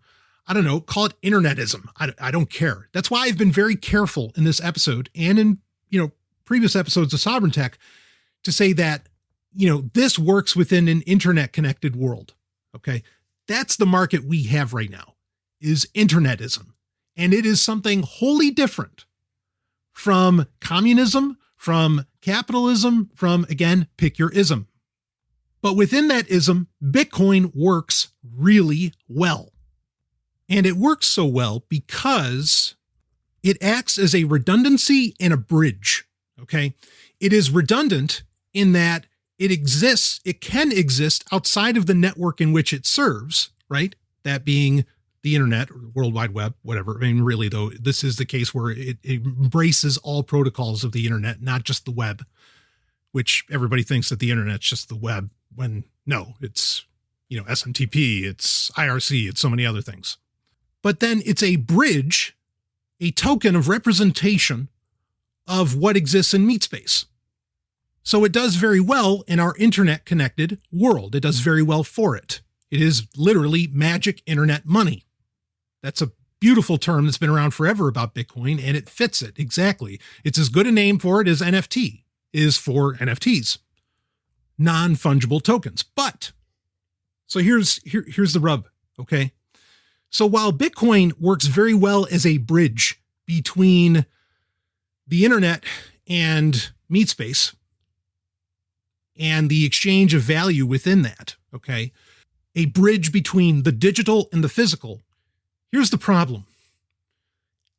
I don't know, call it internetism. I don't care. That's why I've been very careful in this episode and in, previous episodes of Sovryn Tech to say that, this works within an internet connected world. Okay. That's the market we have right now, is internetism. And it is something wholly different from communism, from capitalism, from, again, pick your ism. But within that ism, Bitcoin works really well. And it works so well because it acts as a redundancy and a bridge. Okay. It is redundant in that it can exist outside of the network in which it serves, right? That being the internet or the World Wide Web, whatever. I mean, really though, this is the case where it embraces all protocols of the internet, not just the web, which everybody thinks that the internet's just the web when no, it's, SMTP, it's IRC, it's so many other things. But then it's a bridge, a token of representation of what exists in meat space. So it does very well in our internet connected world. It does very well for it. It is literally magic internet money. That's a beautiful term that's been around forever about Bitcoin, and it fits it exactly. It's as good a name for it as NFT is for NFTs, non-fungible tokens. But so here's the rub. Okay. So while Bitcoin works very well as a bridge between the internet and meat space and the exchange of value within that, okay, a bridge between the digital and the physical, here's the problem.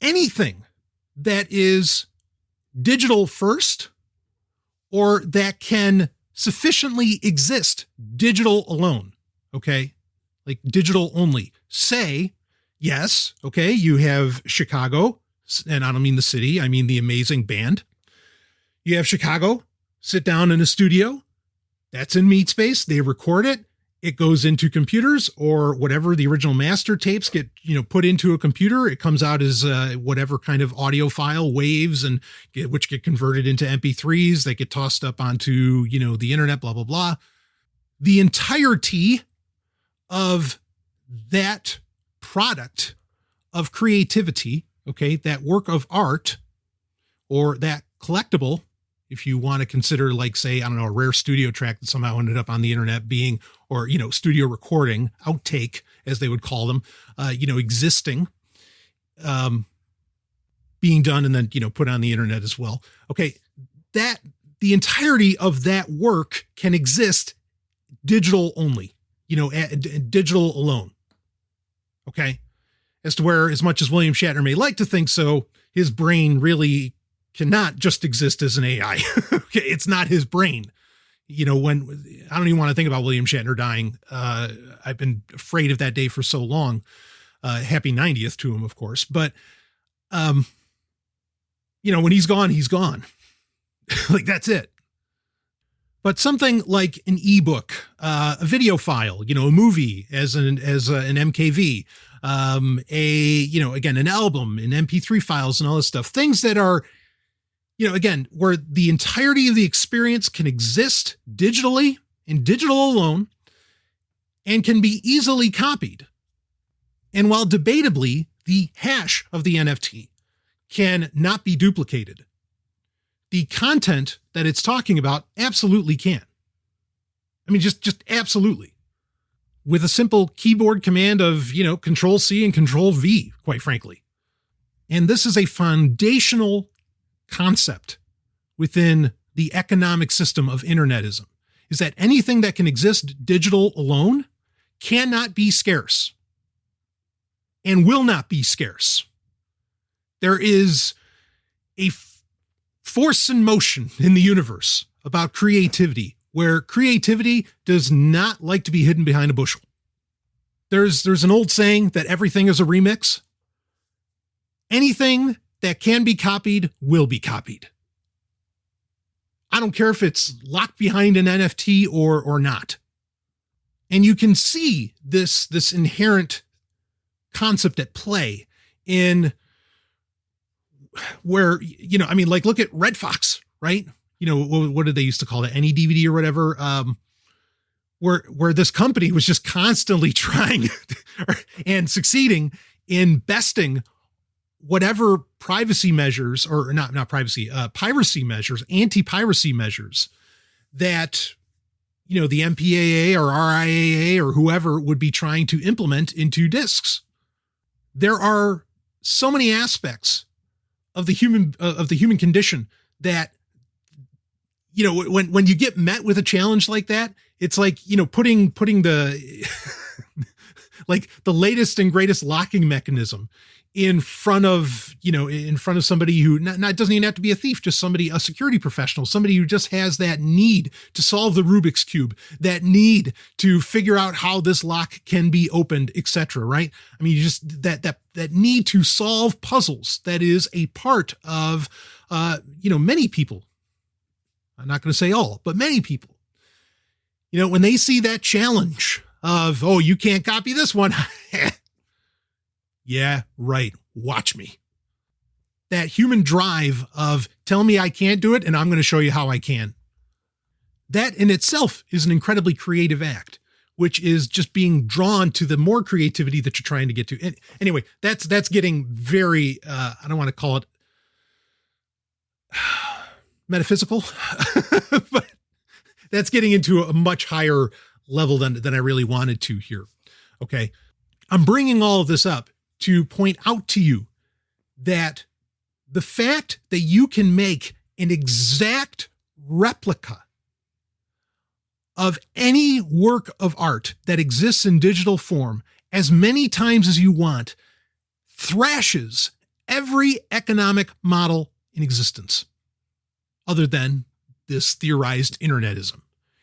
Anything that is digital first or that can sufficiently exist digital alone, okay, like digital only. Say, yes, okay, you have Chicago, and I don't mean the city, I mean the amazing band. You have Chicago, sit down in a studio, that's in meat space, they record it, it goes into computers or whatever the original master tapes get, put into a computer, it comes out as whatever kind of audio file, waves, and which get converted into MP3s, they get tossed up onto, the internet, blah, blah, blah. The entirety of that product of creativity, okay, that work of art or that collectible, if you want to consider like, say, I don't know, a rare studio track that somehow ended up on the internet being, or, studio recording, outtake, as they would call them, existing, being done and then, put on the internet as well. Okay. That the entirety of that work can exist digital only, digital alone. Okay. As to where, as much as William Shatner may like to think so, his brain really cannot just exist as an AI. Okay. It's not his brain. When I don't even want to think about William Shatner dying. I've been afraid of that day for so long. Happy 90th to him, of course. But, when he's gone, he's gone. Like, that's it. But something like an ebook, a video file, a movie as an MKV, again, an album, an MP3 files and all this stuff, things that are, again, where the entirety of the experience can exist digitally and digital alone and can be easily copied. And while debatably the hash of the NFT can not be duplicated, the content that it's talking about absolutely can. I mean, just absolutely. With a simple keyboard command of, Control C and Control V, quite frankly. And this is a foundational concept within the economic system of internetism, is that anything that can exist digital alone cannot be scarce and will not be scarce. There is a force in motion in the universe about creativity, where creativity does not like to be hidden behind a bushel. There's an old saying that everything is a remix. Anything that can be copied will be copied. I don't care if it's locked behind an NFT or not. And you can see this inherent concept at play in where, look at Red Fox, right? What did they used to call it? Any DVD or whatever, where this company was just constantly trying and succeeding in besting whatever privacy measures, or not privacy, piracy measures, anti-piracy measures that, the MPAA or RIAA or whoever would be trying to implement into discs. There are so many aspects of the human condition that, when you get met with a challenge like that, it's like, putting the, like the latest and greatest locking mechanism in front of somebody who not doesn't even have to be a thief, just a security professional, somebody who just has that need to solve the Rubik's Cube, that need to figure out how this lock can be opened, etc. Right? I mean, you just that need to solve puzzles. That is a part of many people. I'm not going to say all, but many people. When they see that challenge of, oh, you can't copy this one. Yeah, right. Watch me. That human drive of tell me I can't do it and I'm going to show you how I can. That in itself is an incredibly creative act, which is just being drawn to the more creativity that you're trying to get to. And anyway, that's getting very, I don't want to call it metaphysical, but that's getting into a much higher level than I really wanted to here. Okay. I'm bringing all of this up to point out to you that the fact that you can make an exact replica of any work of art that exists in digital form as many times as you want thrashes every economic model in existence other than this theorized internetism.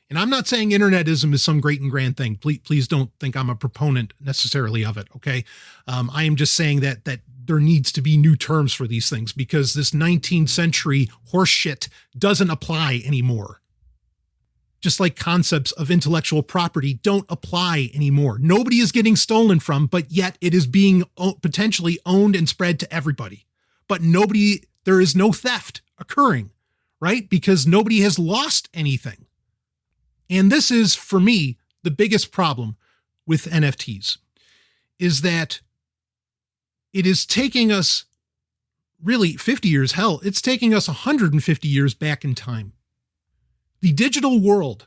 And I'm not saying internetism is some great and grand thing. Please don't think I'm a proponent necessarily of it, okay? I am just saying that there needs to be new terms for these things because this 19th century horseshit doesn't apply anymore. Just like concepts of intellectual property don't apply anymore. Nobody is getting stolen from, but yet it is being potentially owned and spread to everybody. But there is no theft occurring, right? Because nobody has lost anything. And this is, for me, the biggest problem with NFTs, is that it is taking us really 50 years, hell, it's taking us 150 years back in time. The digital world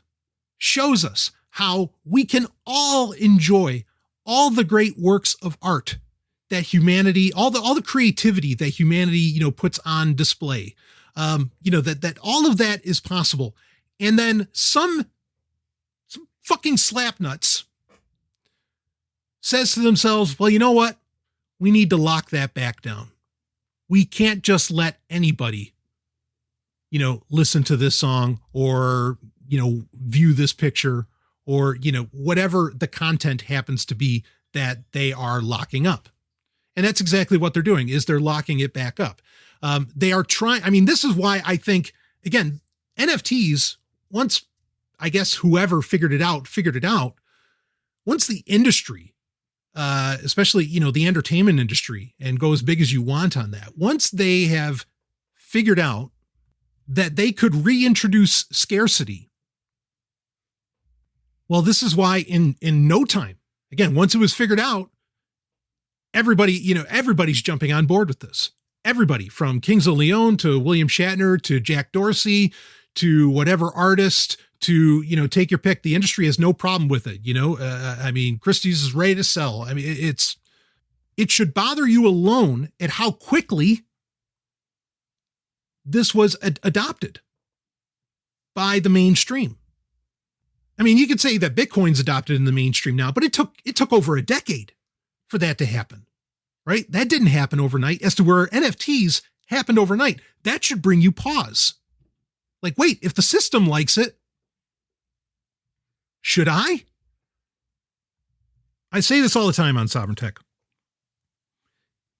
shows us how we can all enjoy all the great works of art that humanity, all the creativity that humanity, puts on display. That all of that is possible. And then some fucking slapnuts says to themselves, well, you know what? We need to lock that back down. We can't just let anybody, listen to this song or, view this picture or, whatever the content happens to be that they are locking up. And that's exactly what they're doing, is they're locking it back up. They are trying, this is why I think, again, NFTs, once I guess whoever figured it out, once the industry, especially, the entertainment industry, and go as big as you want on that, once they have figured out that they could reintroduce scarcity, well, this is why in no time, again, once it was figured out, everybody's jumping on board with this. Everybody from Kings of Leon to William Shatner to Jack Dorsey to whatever artist to, take your pick. The industry has no problem with it. Christie's is ready to sell. It should bother you alone at how quickly this was adopted by the mainstream. You could say that Bitcoin's adopted in the mainstream now, but it took over a decade for that to happen, right? That didn't happen overnight. As to where NFTs happened overnight, that should bring you pause. Like, wait, if the system likes it, should I? I say this all the time on Sovryn Tech.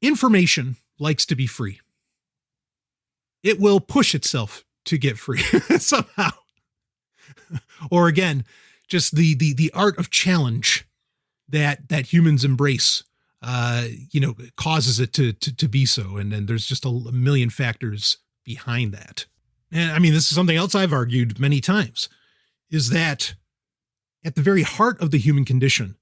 Information likes to be free. It will push itself to get free somehow. Or again, just the art of challenge that humans embrace, causes it to be so. And then there's just a million factors behind that. And this is something else I've argued many times, is that at the very heart of the human condition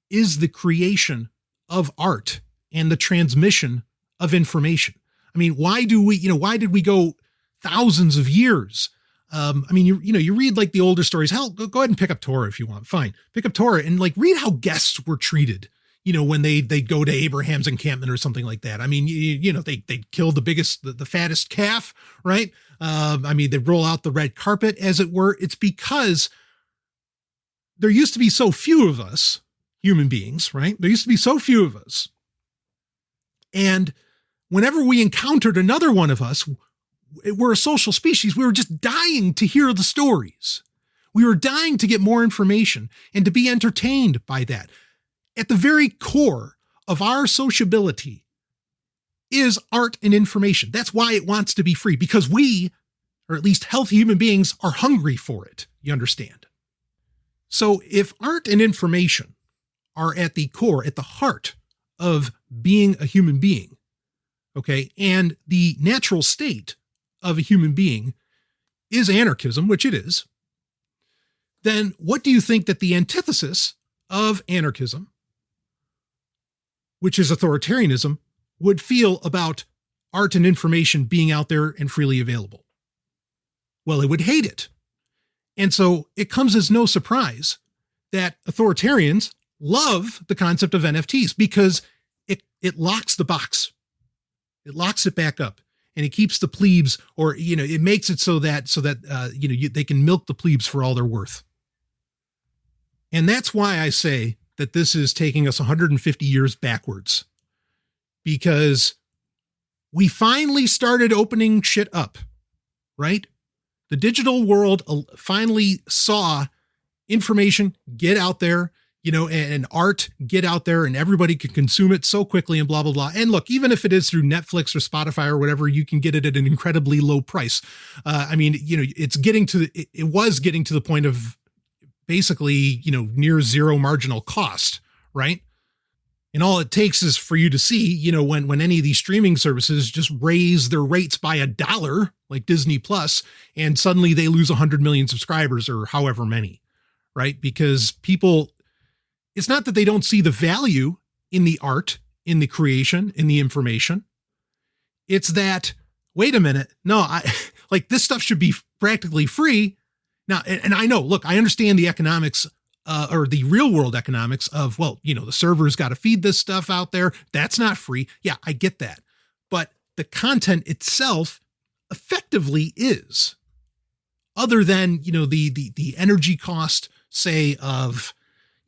is the creation of art and the transmission of information. Why did we go thousands of years? You read like the older stories. Hell, go ahead and pick up Torah if you want. Fine. Pick up Torah and read how guests were treated, when they go to Abraham's encampment or something like that. They kill the fattest calf, right? They roll out the red carpet, as it were. It's because there used to be so few of us, human beings, right? There used to be so few of us. And whenever we encountered another one of us, we're a social species. We were just dying to hear the stories. We were dying to get more information and to be entertained by that. At the very core of our sociability is art and information. That's why it wants to be free, because we, or at least healthy human beings, are hungry for it. You understand? So if art and information are at the core, at the heart of being a human being, okay, and the natural state of a human being is anarchism, which it is, then what do you think that the antithesis of anarchism, which is authoritarianism, would feel about art and information being out there and freely available? Well, it would hate it. And so it comes as no surprise that authoritarians love the concept of NFTs, because it locks the box. It locks it back up, and it keeps the plebes, or, it makes it so that they can milk the plebes for all they're worth. And that's why I say that this is taking us 150 years backwards, because we finally started opening shit up, right? The digital world finally saw information get out there, and art get out there, and everybody can consume it so quickly and blah, blah, blah. And look, even if it is through Netflix or Spotify or whatever, you can get it at an incredibly low price. It was getting to the point of basically, near zero marginal cost, right? And all it takes is for you to see, when any of these streaming services just raise their rates by $1, like Disney Plus, and suddenly they lose 100 million subscribers or however many, right? Because people, it's not that they don't see the value in the art, in the creation, in the information. It's that, wait a minute, no, this stuff should be practically free. Now, and I know, look, I understand the economics or the real world economics of, the server's got to feed this stuff out there. That's not free. Yeah, I get that. But the content itself effectively is, other than, the energy cost, say, of,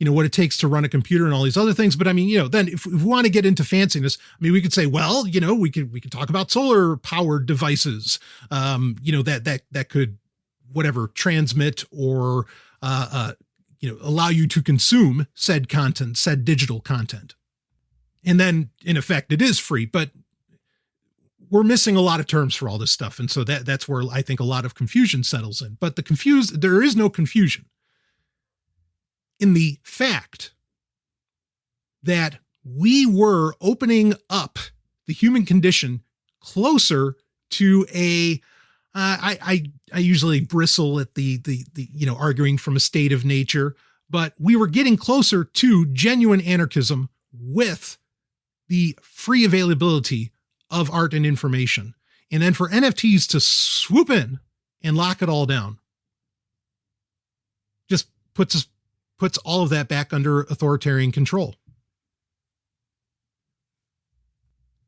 what it takes to run a computer and all these other things. But then if we want to get into fanciness, we could say, well, we could talk about solar powered devices, that could, whatever, transmit or, allow you to consume said content, said digital content. And then in effect, it is free, but we're missing a lot of terms for all this stuff. And so that's where I think a lot of confusion settles in. But there is no confusion in the fact that we were opening up the human condition closer to I usually bristle at the arguing from a state of nature, but we were getting closer to genuine anarchism with the free availability of art and information. And then for NFTs to swoop in and lock it all down just puts all of that back under authoritarian control.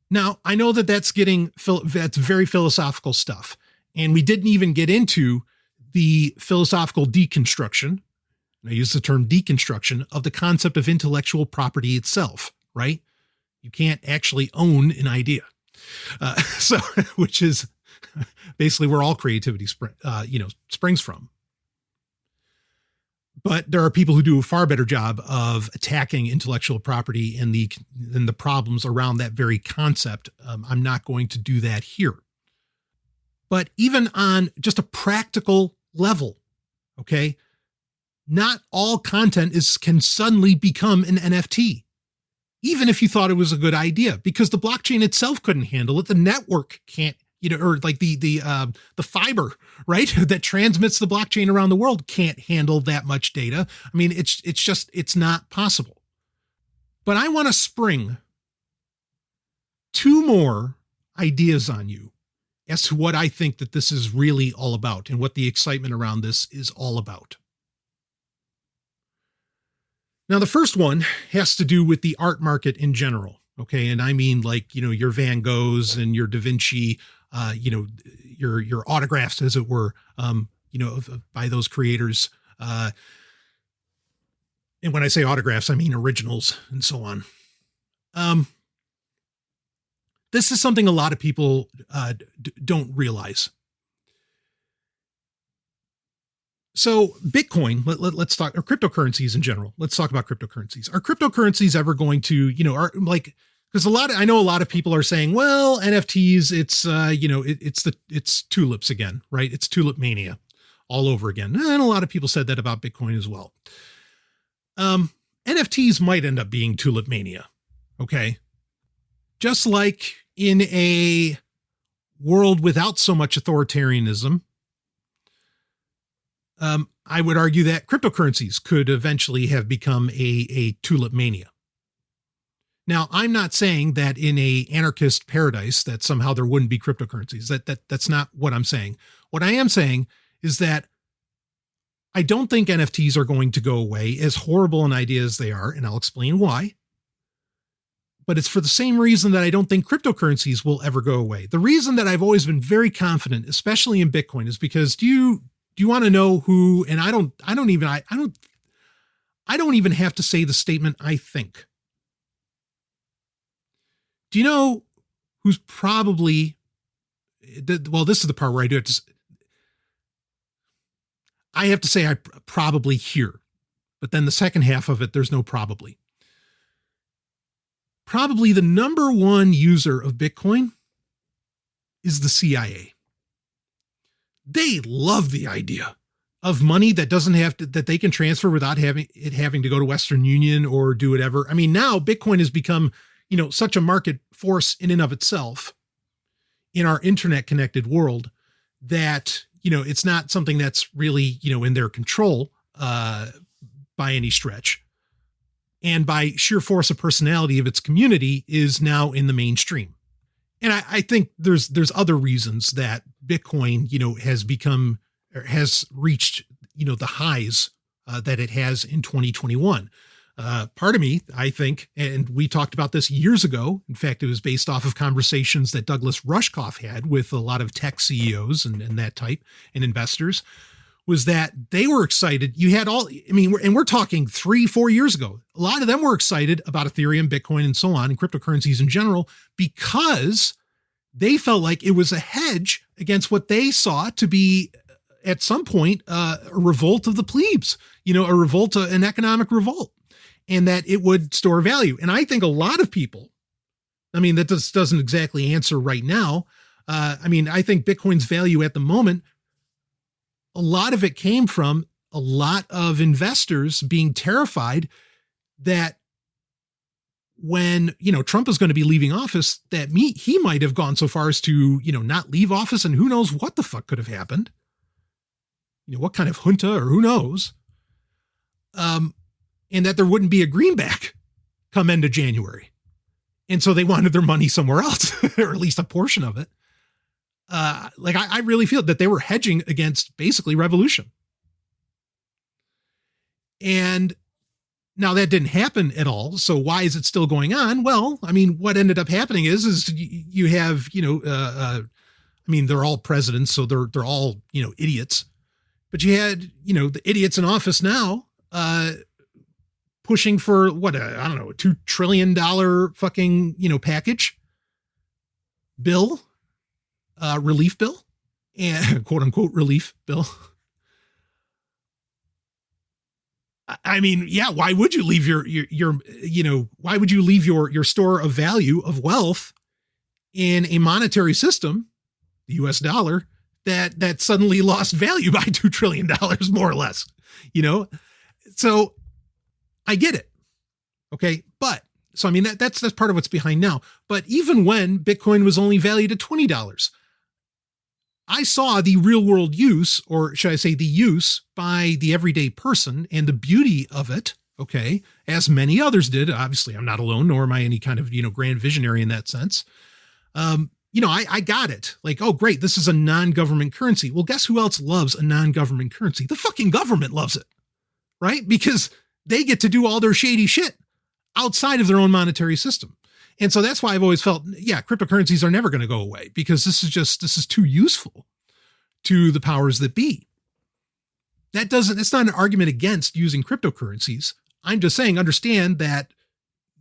Now, I know that's very philosophical stuff. And we didn't even get into the philosophical deconstruction, and I use the term deconstruction, of the concept of intellectual property itself, right? You can't actually own an idea. Which is basically where all creativity springs from. But there are people who do a far better job of attacking intellectual property and the problems around that very concept. I'm not going to do that here. But even on just a practical level, okay, not all content can suddenly become an NFT, even if you thought it was a good idea, because the blockchain itself couldn't handle it. The network can't, or like the fiber, right, that transmits the blockchain around the world can't handle that much data. It's not possible. But I want to spring two more ideas on you as to what I think that this is really all about and what the excitement around this is all about. Now, the first one has to do with the art market in general. Okay. And I mean, your Van Goghs and your Da Vinci, your autographs, as it were, by those creators. And when I say autographs, I mean originals and so on. This is something a lot of people don't realize. So Bitcoin, let's talk, or cryptocurrencies in general. Let's talk about cryptocurrencies. Are cryptocurrencies ever going to, are like, because I know a lot of people are saying, well, NFTs, it's tulips again, right? It's tulip mania all over again. And a lot of people said that about Bitcoin as well. NFTs might end up being tulip mania. Okay. Just like in a world without so much authoritarianism, I would argue that cryptocurrencies could eventually have become a tulip mania. Now, I'm not saying that in a anarchist paradise that somehow there wouldn't be cryptocurrencies. That's not what I'm saying. What I am saying is that I don't think NFTs are going to go away, as horrible an idea as they are, and I'll explain why. But it's for the same reason that I don't think cryptocurrencies will ever go away. The reason that I've always been very confident, especially in Bitcoin, is because do you want to know who? And I don't even have to say the statement I think. Do you know who's probably, well, this is the part where I have to say I probably here, but then the second half of it, there's no probably. Probably the number one user of Bitcoin is the CIA. They love the idea of money that that they can transfer without having to go to Western Union or do whatever. I mean, now Bitcoin has become, such a market force in and of itself in our internet connected world that, it's not something that's really, in their control by any stretch. And by sheer force of personality of its community is now in the mainstream. And I think there's other reasons that Bitcoin, has reached, the highs that it has in 2021. Part of me, I think, and we talked about this years ago. In fact, it was based off of conversations that Douglas Rushkoff had with a lot of tech CEOs and that type and investors, was that they were excited. You had and we're talking 3-4 years ago. A lot of them were excited about Ethereum, Bitcoin, and so on, and cryptocurrencies in general, because they felt like it was a hedge against what they saw to be at some point a revolt of the plebes, an economic revolt, and that it would store value. And I think a lot of people, that doesn't exactly answer right now. I think Bitcoin's value at the moment, a lot of it came from a lot of investors being terrified that when, Trump is going to be leaving office, that he might have gone so far as to, not leave office, and who knows what the fuck could have happened. What kind of junta, or who knows. And that there wouldn't be a greenback come end of January. And so they wanted their money somewhere else, or at least a portion of it. I really feel that they were hedging against basically revolution. And now that didn't happen at all. So why is it still going on? Well, what ended up happening is you have, they're all presidents, so they're all, idiots. But you had, the idiots in office now, pushing for a $2 trillion fucking, package bill, relief bill, and quote unquote relief bill. Why would you leave why would you leave your store of value of wealth in a monetary system, the US dollar, that suddenly lost value by $2 trillion, more or less, So I get it. Okay. But so, that's part of what's behind now. But even when Bitcoin was only valued at $20, I saw the real world use, or should I say the use by the everyday person, and the beauty of it. Okay. As many others did. Obviously I'm not alone, nor am I any kind of, grand visionary in that sense. I got it. Like, oh, great. This is a non-government currency. Well, guess who else loves a non-government currency? The fucking government loves it, right? Because they get to do all their shady shit outside of their own monetary system. And so that's why I've always felt, cryptocurrencies are never going to go away, because this is too useful to the powers that be. It's not an argument against using cryptocurrencies. I'm just saying, understand that,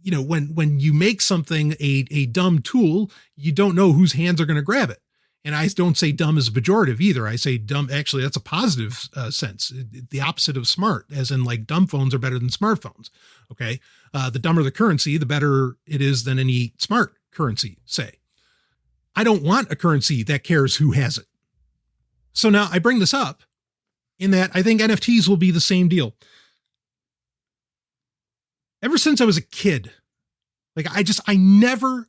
you know, when you make something a dumb tool, you don't know whose hands are going to grab it. And I don't say dumb as a pejorative either. I say dumb. Actually, that's a positive sense. The opposite of smart, as in like dumb phones are better than smartphones. Okay. The dumber the currency, the better it is than any smart currency, say. I don't want a currency that cares who has it. So now I bring this up in that I think NFTs will be the same deal. Ever since I was a kid, like I never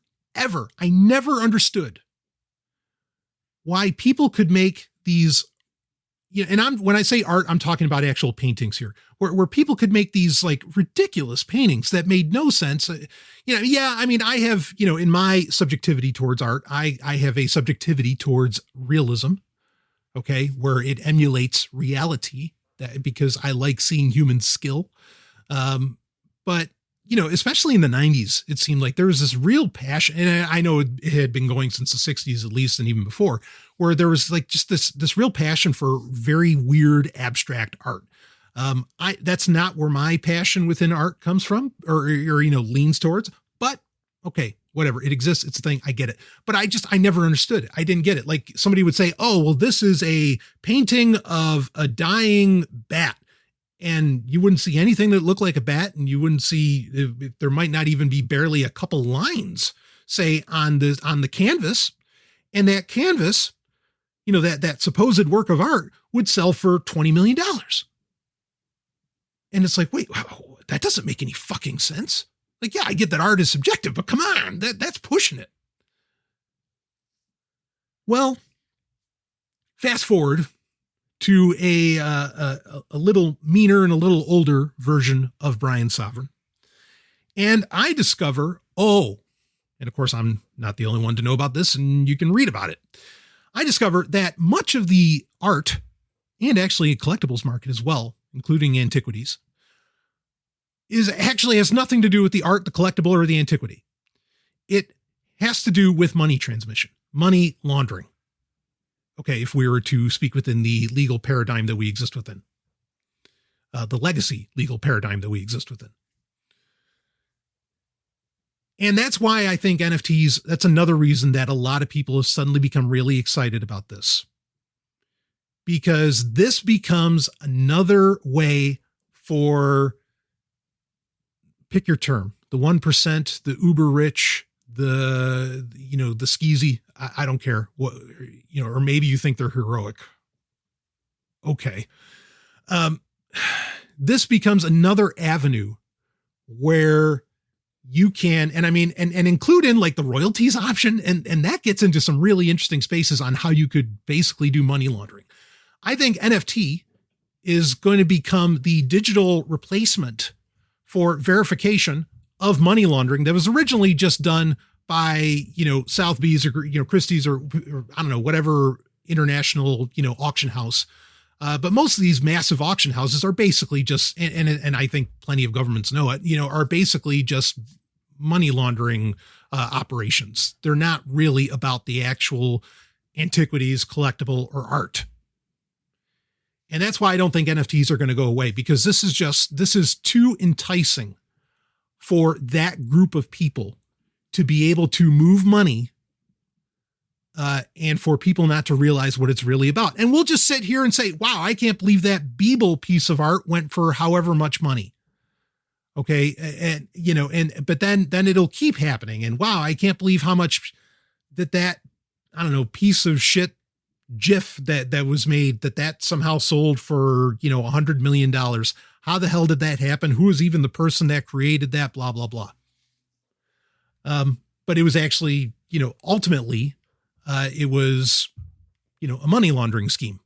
understood why people could make these, you know, and when I say art, I'm talking about actual paintings here, where people could make these like ridiculous paintings that made no sense. You know, yeah, I mean, I have, you know, in my subjectivity towards art, I have a subjectivity towards realism, okay, where it emulates reality, that because I like seeing human skill. But, you know, especially in the 90s, it seemed like there was this real passion. And I know it had been going since the 60s, at least, and even before, where there was like just this real passion for very weird, abstract art. That's not where my passion within art comes from or, you know, leans towards, but okay, whatever. It exists. It's a thing. I get it. But I never understood it. I didn't get it. Like somebody would say, oh, well, this is a painting of a dying bat. And you wouldn't see anything that looked like a bat, and you wouldn't see, there might not even be barely a couple lines, say, on the canvas. And that canvas, you know, that supposed work of art would sell for $20 million. And it's like, wait, wow, that doesn't make any fucking sense. Like, yeah, I get that art is subjective, but come on, that's pushing it. Well, fast forward to a little meaner and a little older version of Brian Sovryn. And I discover, and of course I'm not the only one to know about this, and you can read about it. I discover that much of the art, and actually collectibles market as well, including antiquities, has nothing to do with the art, the collectible, or the antiquity. It has to do with money transmission, money laundering. Okay, if we were to speak within the legal paradigm that we exist within, the legacy legal paradigm that we exist within. And that's why I think NFTs, that's another reason that a lot of people have suddenly become really excited about this. Because this becomes another way for, pick your term, the 1%, the uber rich, the skeezy, I don't care what, you know, or maybe you think they're heroic. Okay. This becomes another avenue where you can, and I mean, and include in like the royalties option. And that gets into some really interesting spaces on how you could basically do money laundering. I think NFT is going to become the digital replacement for verification of money laundering that was originally just done by, you know, Sotheby's or, you know, Christie's or I don't know, whatever international, you know, auction house. But most of these massive auction houses are basically just, and I think plenty of governments know it, you know, are basically just money laundering operations. They're not really about the actual antiquities, collectible, or art. And that's why I don't think NFTs are going to go away, because this is too enticing for that group of people to be able to move money and for people not to realize what it's really about. And we'll just sit here and say, wow, I can't believe that Beeble piece of art went for however much money. Okay. And, you know, but then it'll keep happening. And wow, I can't believe how much that, I don't know, piece of shit GIF that was made, that somehow sold for, you know, $100 million. How the hell did that happen? Who was even the person that created that? Blah, blah, blah. But it was actually, you know, ultimately, it was, you know, a money laundering scheme,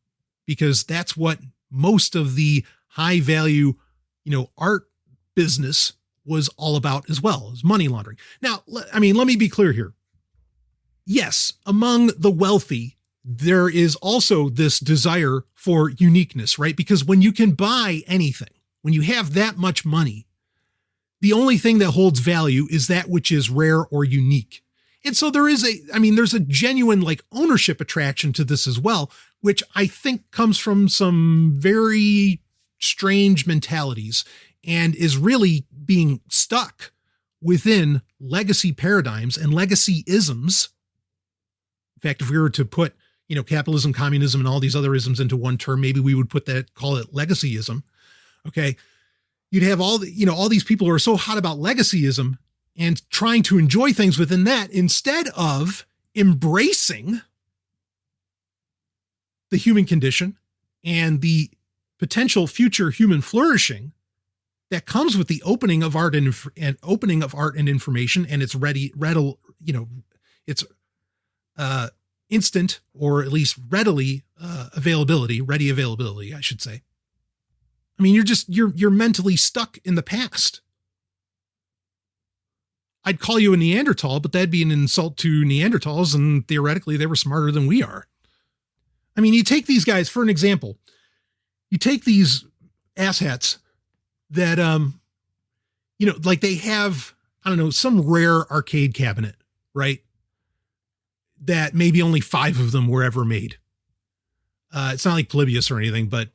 because that's what most of the high value, you know, art business was all about as well, as money laundering. Now, I mean, let me be clear here. Yes, among the wealthy, there is also this desire for uniqueness, right? Because when you can buy anything, when you have that much money, the only thing that holds value is that which is rare or unique. And so there's a genuine like ownership attraction to this as well, which I think comes from some very strange mentalities and is really being stuck within legacy paradigms and legacy isms. In fact, if we were to put, capitalism, communism, and all these other isms into one term, maybe we would call it legacyism. Okay. You'd have all these people who are so hot about legacyism and trying to enjoy things within that instead of embracing the human condition and the potential future human flourishing that comes with the opening of art and information, and it's ready, it's instant, or at least ready availability, I should say. I mean, you're mentally stuck in the past. I'd call you a Neanderthal, but that'd be an insult to Neanderthals, and theoretically they were smarter than we are. I mean, you take these guys for an example. You take these asshats that, like they have, I don't know, some rare arcade cabinet, right? That maybe only 5 of them were ever made. It's not like Polybius or anything, but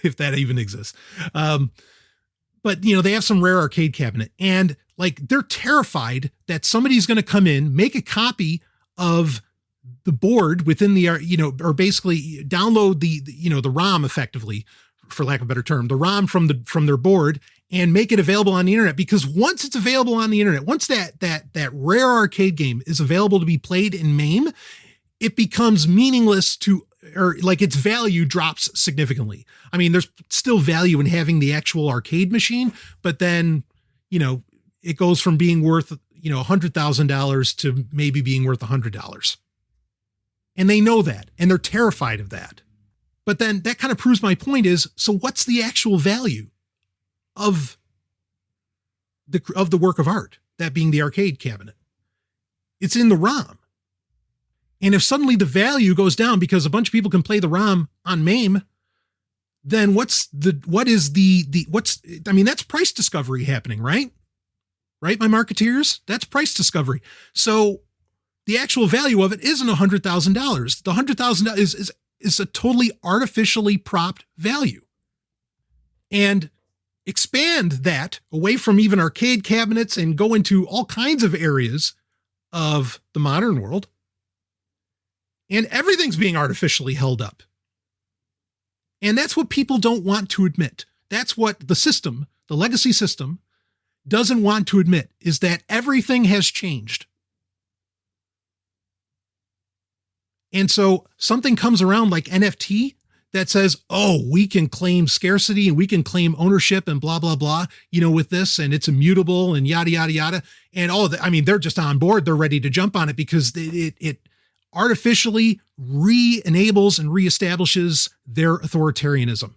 if that even exists. But they have some rare arcade cabinet, and like they're terrified that somebody's going to come in, make a copy of the board within the, or basically download the ROM effectively, for lack of a better term, the ROM from their board, and make it available on the internet. Because once it's available on the internet, once that rare arcade game is available to be played in MAME, it becomes meaningless or like its value drops significantly. I mean, there's still value in having the actual arcade machine, but then, it goes from being worth, $100,000 to maybe being worth $100. And they know that, and they're terrified of that. But then that kind of proves my point is, so what's the actual value of the work of art, that being the arcade cabinet? It's in the ROM. And if suddenly the value goes down because a bunch of people can play the ROM on MAME, then that's price discovery happening, right? Right, my marketeers? That's price discovery. So the actual value of it isn't $100,000. The $100,000 is a totally artificially propped value. And expand that away from even arcade cabinets and go into all kinds of areas of the modern world, and everything's being artificially held up. And that's what people don't want to admit. That's what the system, the legacy system, doesn't want to admit, is that everything has changed. And so something comes around like NFT that says, oh, we can claim scarcity and we can claim ownership and blah, blah, blah, with this, and it's immutable and yada, yada, yada. And they're just on board. They're ready to jump on it because it artificially re-enables and reestablishes their authoritarianism,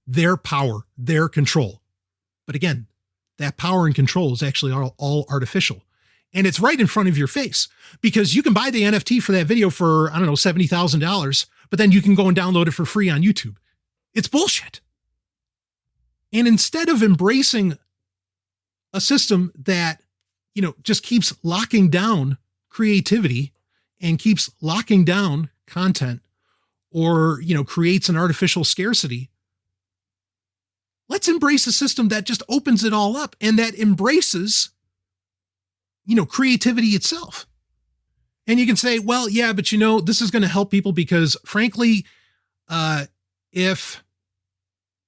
their power, their control. But again, that power and control is actually all artificial. And it's right in front of your face, because you can buy the NFT for that video for, I don't know, $70,000, but then you can go and download it for free on YouTube. It's bullshit. And instead of embracing a system that, just keeps locking down creativity and keeps locking down content, or, creates an artificial scarcity, let's embrace a system that just opens it all up and that embraces creativity itself. And you can say, well, yeah, but this is going to help people because frankly, if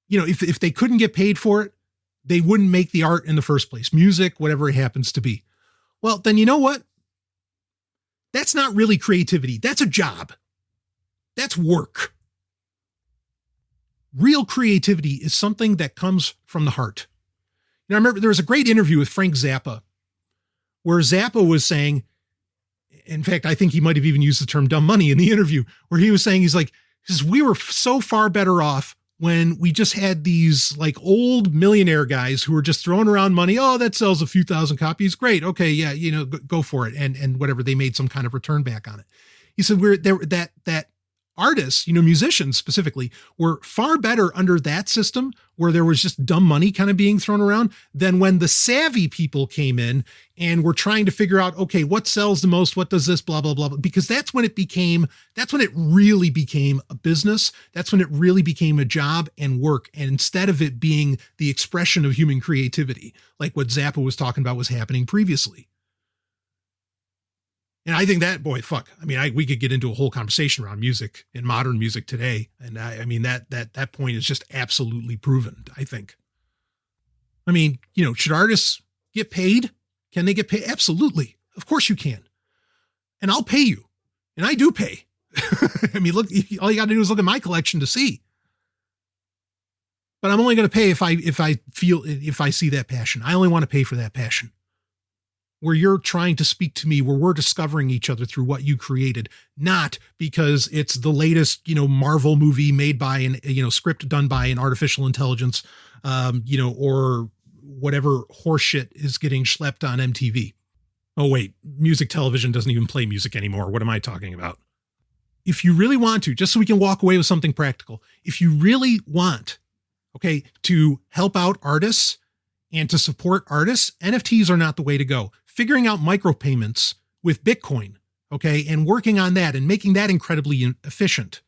they couldn't get paid for it, they wouldn't make the art in the first place, music, whatever it happens to be. Well, then you know what? That's not really creativity. That's a job. That's work. Real creativity is something that comes from the heart. I remember there was a great interview with Frank Zappa, where Zappa was saying, in fact, I think he might have even used the term dumb money in the interview, where he was saying, he says, we were so far better off when we just had these like old millionaire guys who were just throwing around money. Oh, that sells a few thousand copies. Great. Okay. Yeah. Go for it. And whatever, they made some kind of return back on it. He said, that artists, musicians specifically, were far better under that system where there was just dumb money kind of being thrown around than when the savvy people came in and were trying to figure out, okay, what sells the most? What does this, blah, blah, blah, blah. Because that's when it really became a business. That's when it really became a job and work. And instead of it being the expression of human creativity, like what Zappa was talking about was happening previously. And I think that, boy, fuck. I mean, we could get into a whole conversation around music and modern music today. And I mean, that point is just absolutely proven, I think. I mean, should artists get paid? Can they get paid? Absolutely. Of course you can. And I'll pay you. And I do pay. I mean, look, all you got to do is look at my collection to see. But I'm only going to pay if I see that passion. I only want to pay for that passion. Where you're trying to speak to me, where we're discovering each other through what you created, not because it's the latest, Marvel movie made by an, script done by an artificial intelligence, or whatever horseshit is getting schlepped on MTV. Oh, wait, music television doesn't even play music anymore. What am I talking about? If you really want to, just so we can walk away with something practical, if you really want, okay, to help out artists and to support artists, NFTs are not the way to go. Figuring out micropayments with Bitcoin, okay, and working on that and making that incredibly efficient.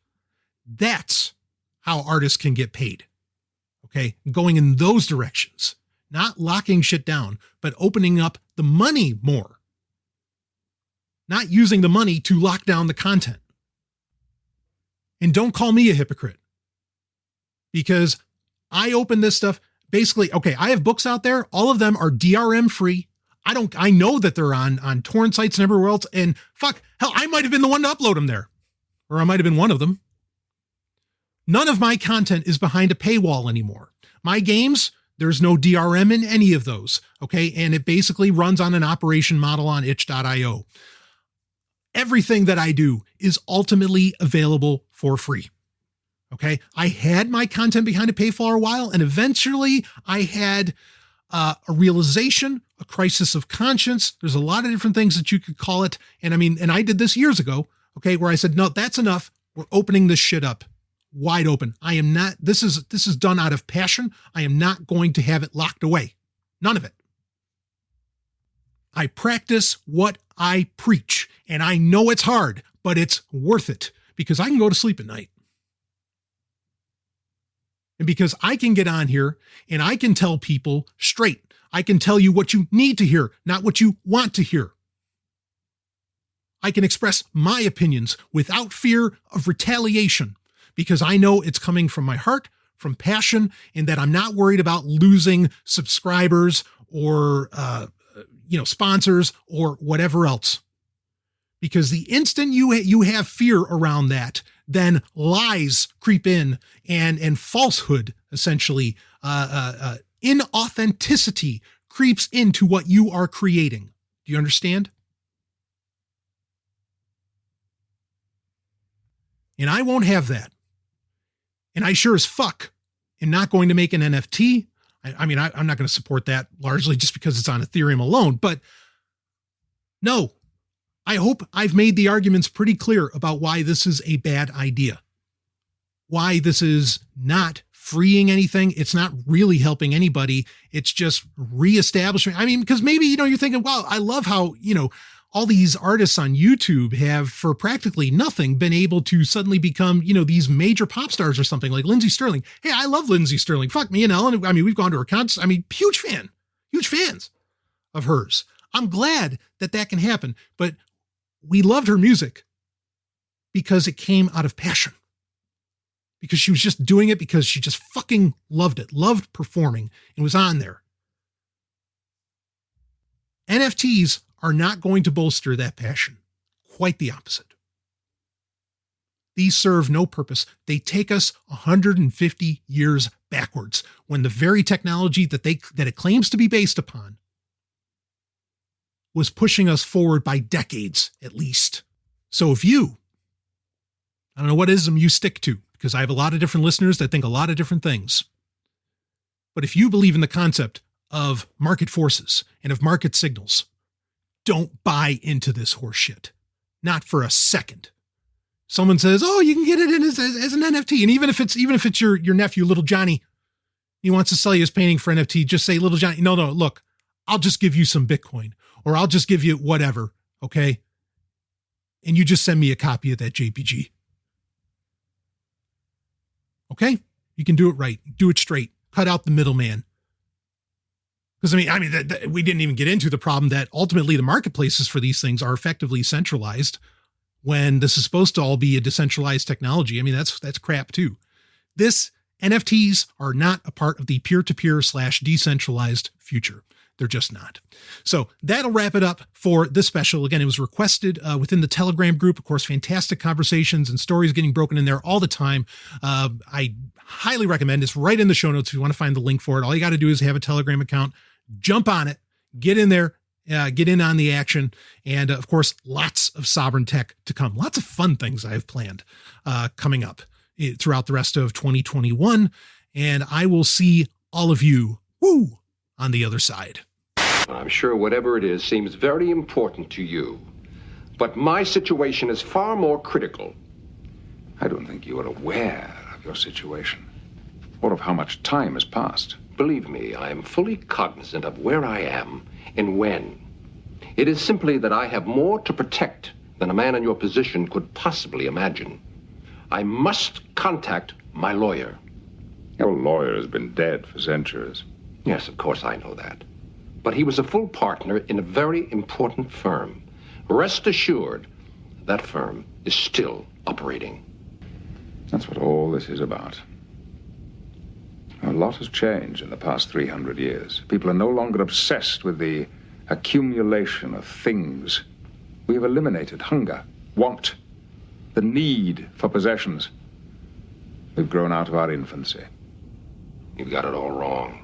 That's how artists can get paid, okay? Going in those directions, not locking shit down, but opening up the money more. Not using the money to lock down the content. And don't call me a hypocrite, because I open this stuff, basically, okay, I have books out there. All of them are DRM free. I know that they're on torrent sites and everywhere else. And fuck, hell, I might have been the one to upload them there. Or I might have been one of them. None of my content is behind a paywall anymore. My games, there's no DRM in any of those. Okay. And it basically runs on an operation model on itch.io. Everything that I do is ultimately available for free. Okay. I had my content behind a paywall for a while, and eventually I had a realization, a crisis of conscience. There's a lot of different things that you could call it. And I did this years ago, okay, where I said, no, that's enough. We're opening this shit up wide open. I am not, this is done out of passion. I am not going to have it locked away. None of it. I practice what I preach, and I know it's hard, but it's worth it because I can go to sleep at night. And because I can get on here and I can tell people straight, I can tell you what you need to hear, not what you want to hear. I can express my opinions without fear of retaliation because I know it's coming from my heart, from passion, and that I'm not worried about losing subscribers or, sponsors or whatever else. Because the instant you have fear around that, then lies creep in and falsehood, essentially, inauthenticity creeps into what you are creating. Do you understand? And I won't have that. And I sure as fuck am not going to make an NFT. I'm not going to support that largely just because it's on Ethereum alone. But no, I hope I've made the arguments pretty clear about why this is a bad idea. Why this is not freeing anything. It's not really helping anybody. It's just reestablishing. Because maybe, you're thinking, wow, I love how, all these artists on YouTube have, for practically nothing, been able to suddenly become, these major pop stars or something like Lindsey Sterling. Hey, I love Lindsey Sterling. Fuck me and Ellen. We've gone to her concert. Huge fans of hers. I'm glad that can happen, but we loved her music because it came out of passion. Because she was just doing it because she just fucking loved it, loved performing, and was on there. NFTs are not going to bolster that passion. Quite the opposite. These serve no purpose. They take us 150 years backwards when the very technology that it claims to be based upon was pushing us forward by decades at least. So if you, I don't know what ism you stick to, because I have a lot of different listeners that think a lot of different things. But if you believe in the concept of market forces and of market signals, don't buy into this horseshit. Not for a second. someone says, "Oh, you can get it in as an NFT," and even if it's your nephew, little Johnny, he wants to sell you his painting for NFT, just say, "Little Johnny, no, look, I'll just give you some Bitcoin, or I'll just give you whatever, okay? And you just send me a copy of that JPG." Okay? You can do it right. Do it straight. Cut out the middleman. Because we didn't even get into the problem that ultimately the marketplaces for these things are effectively centralized when this is supposed to all be a decentralized technology. I mean, that's crap too. NFTs are not a part of the peer-to-peer / decentralized future. They're just not. So that'll wrap it up for this special. Again, it was requested within the Telegram group. Of course, fantastic conversations and stories getting broken in there all the time. I highly recommend. It's right in the show notes if you want to find the link for it. All you got to do is have a Telegram account, jump on it, get in there, get in on the action. And of course, lots of Sovryn Tech to come. Lots of fun things I have planned coming up throughout the rest of 2021. And I will see all of you on the other side. I'm sure whatever it is seems very important to you. But my situation is far more critical. I don't think you are aware of your situation, or of how much time has passed. Believe me, I am fully cognizant of where I am and when. It is simply that I have more to protect than a man in your position could possibly imagine. I must contact my lawyer. Your lawyer has been dead for centuries. Yes, of course I know that. But he was a full partner in a very important firm. Rest assured, that firm is still operating. That's what all this is about. A lot has changed in the past 300 years. People are no longer obsessed with the accumulation of things. We have eliminated hunger, want, the need for possessions. We've grown out of our infancy. You've got it all wrong.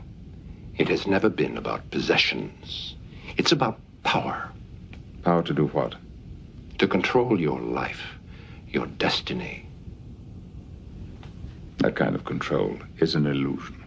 It has never been about possessions. It's about power. Power to do what? To control your life, your destiny. That kind of control is an illusion.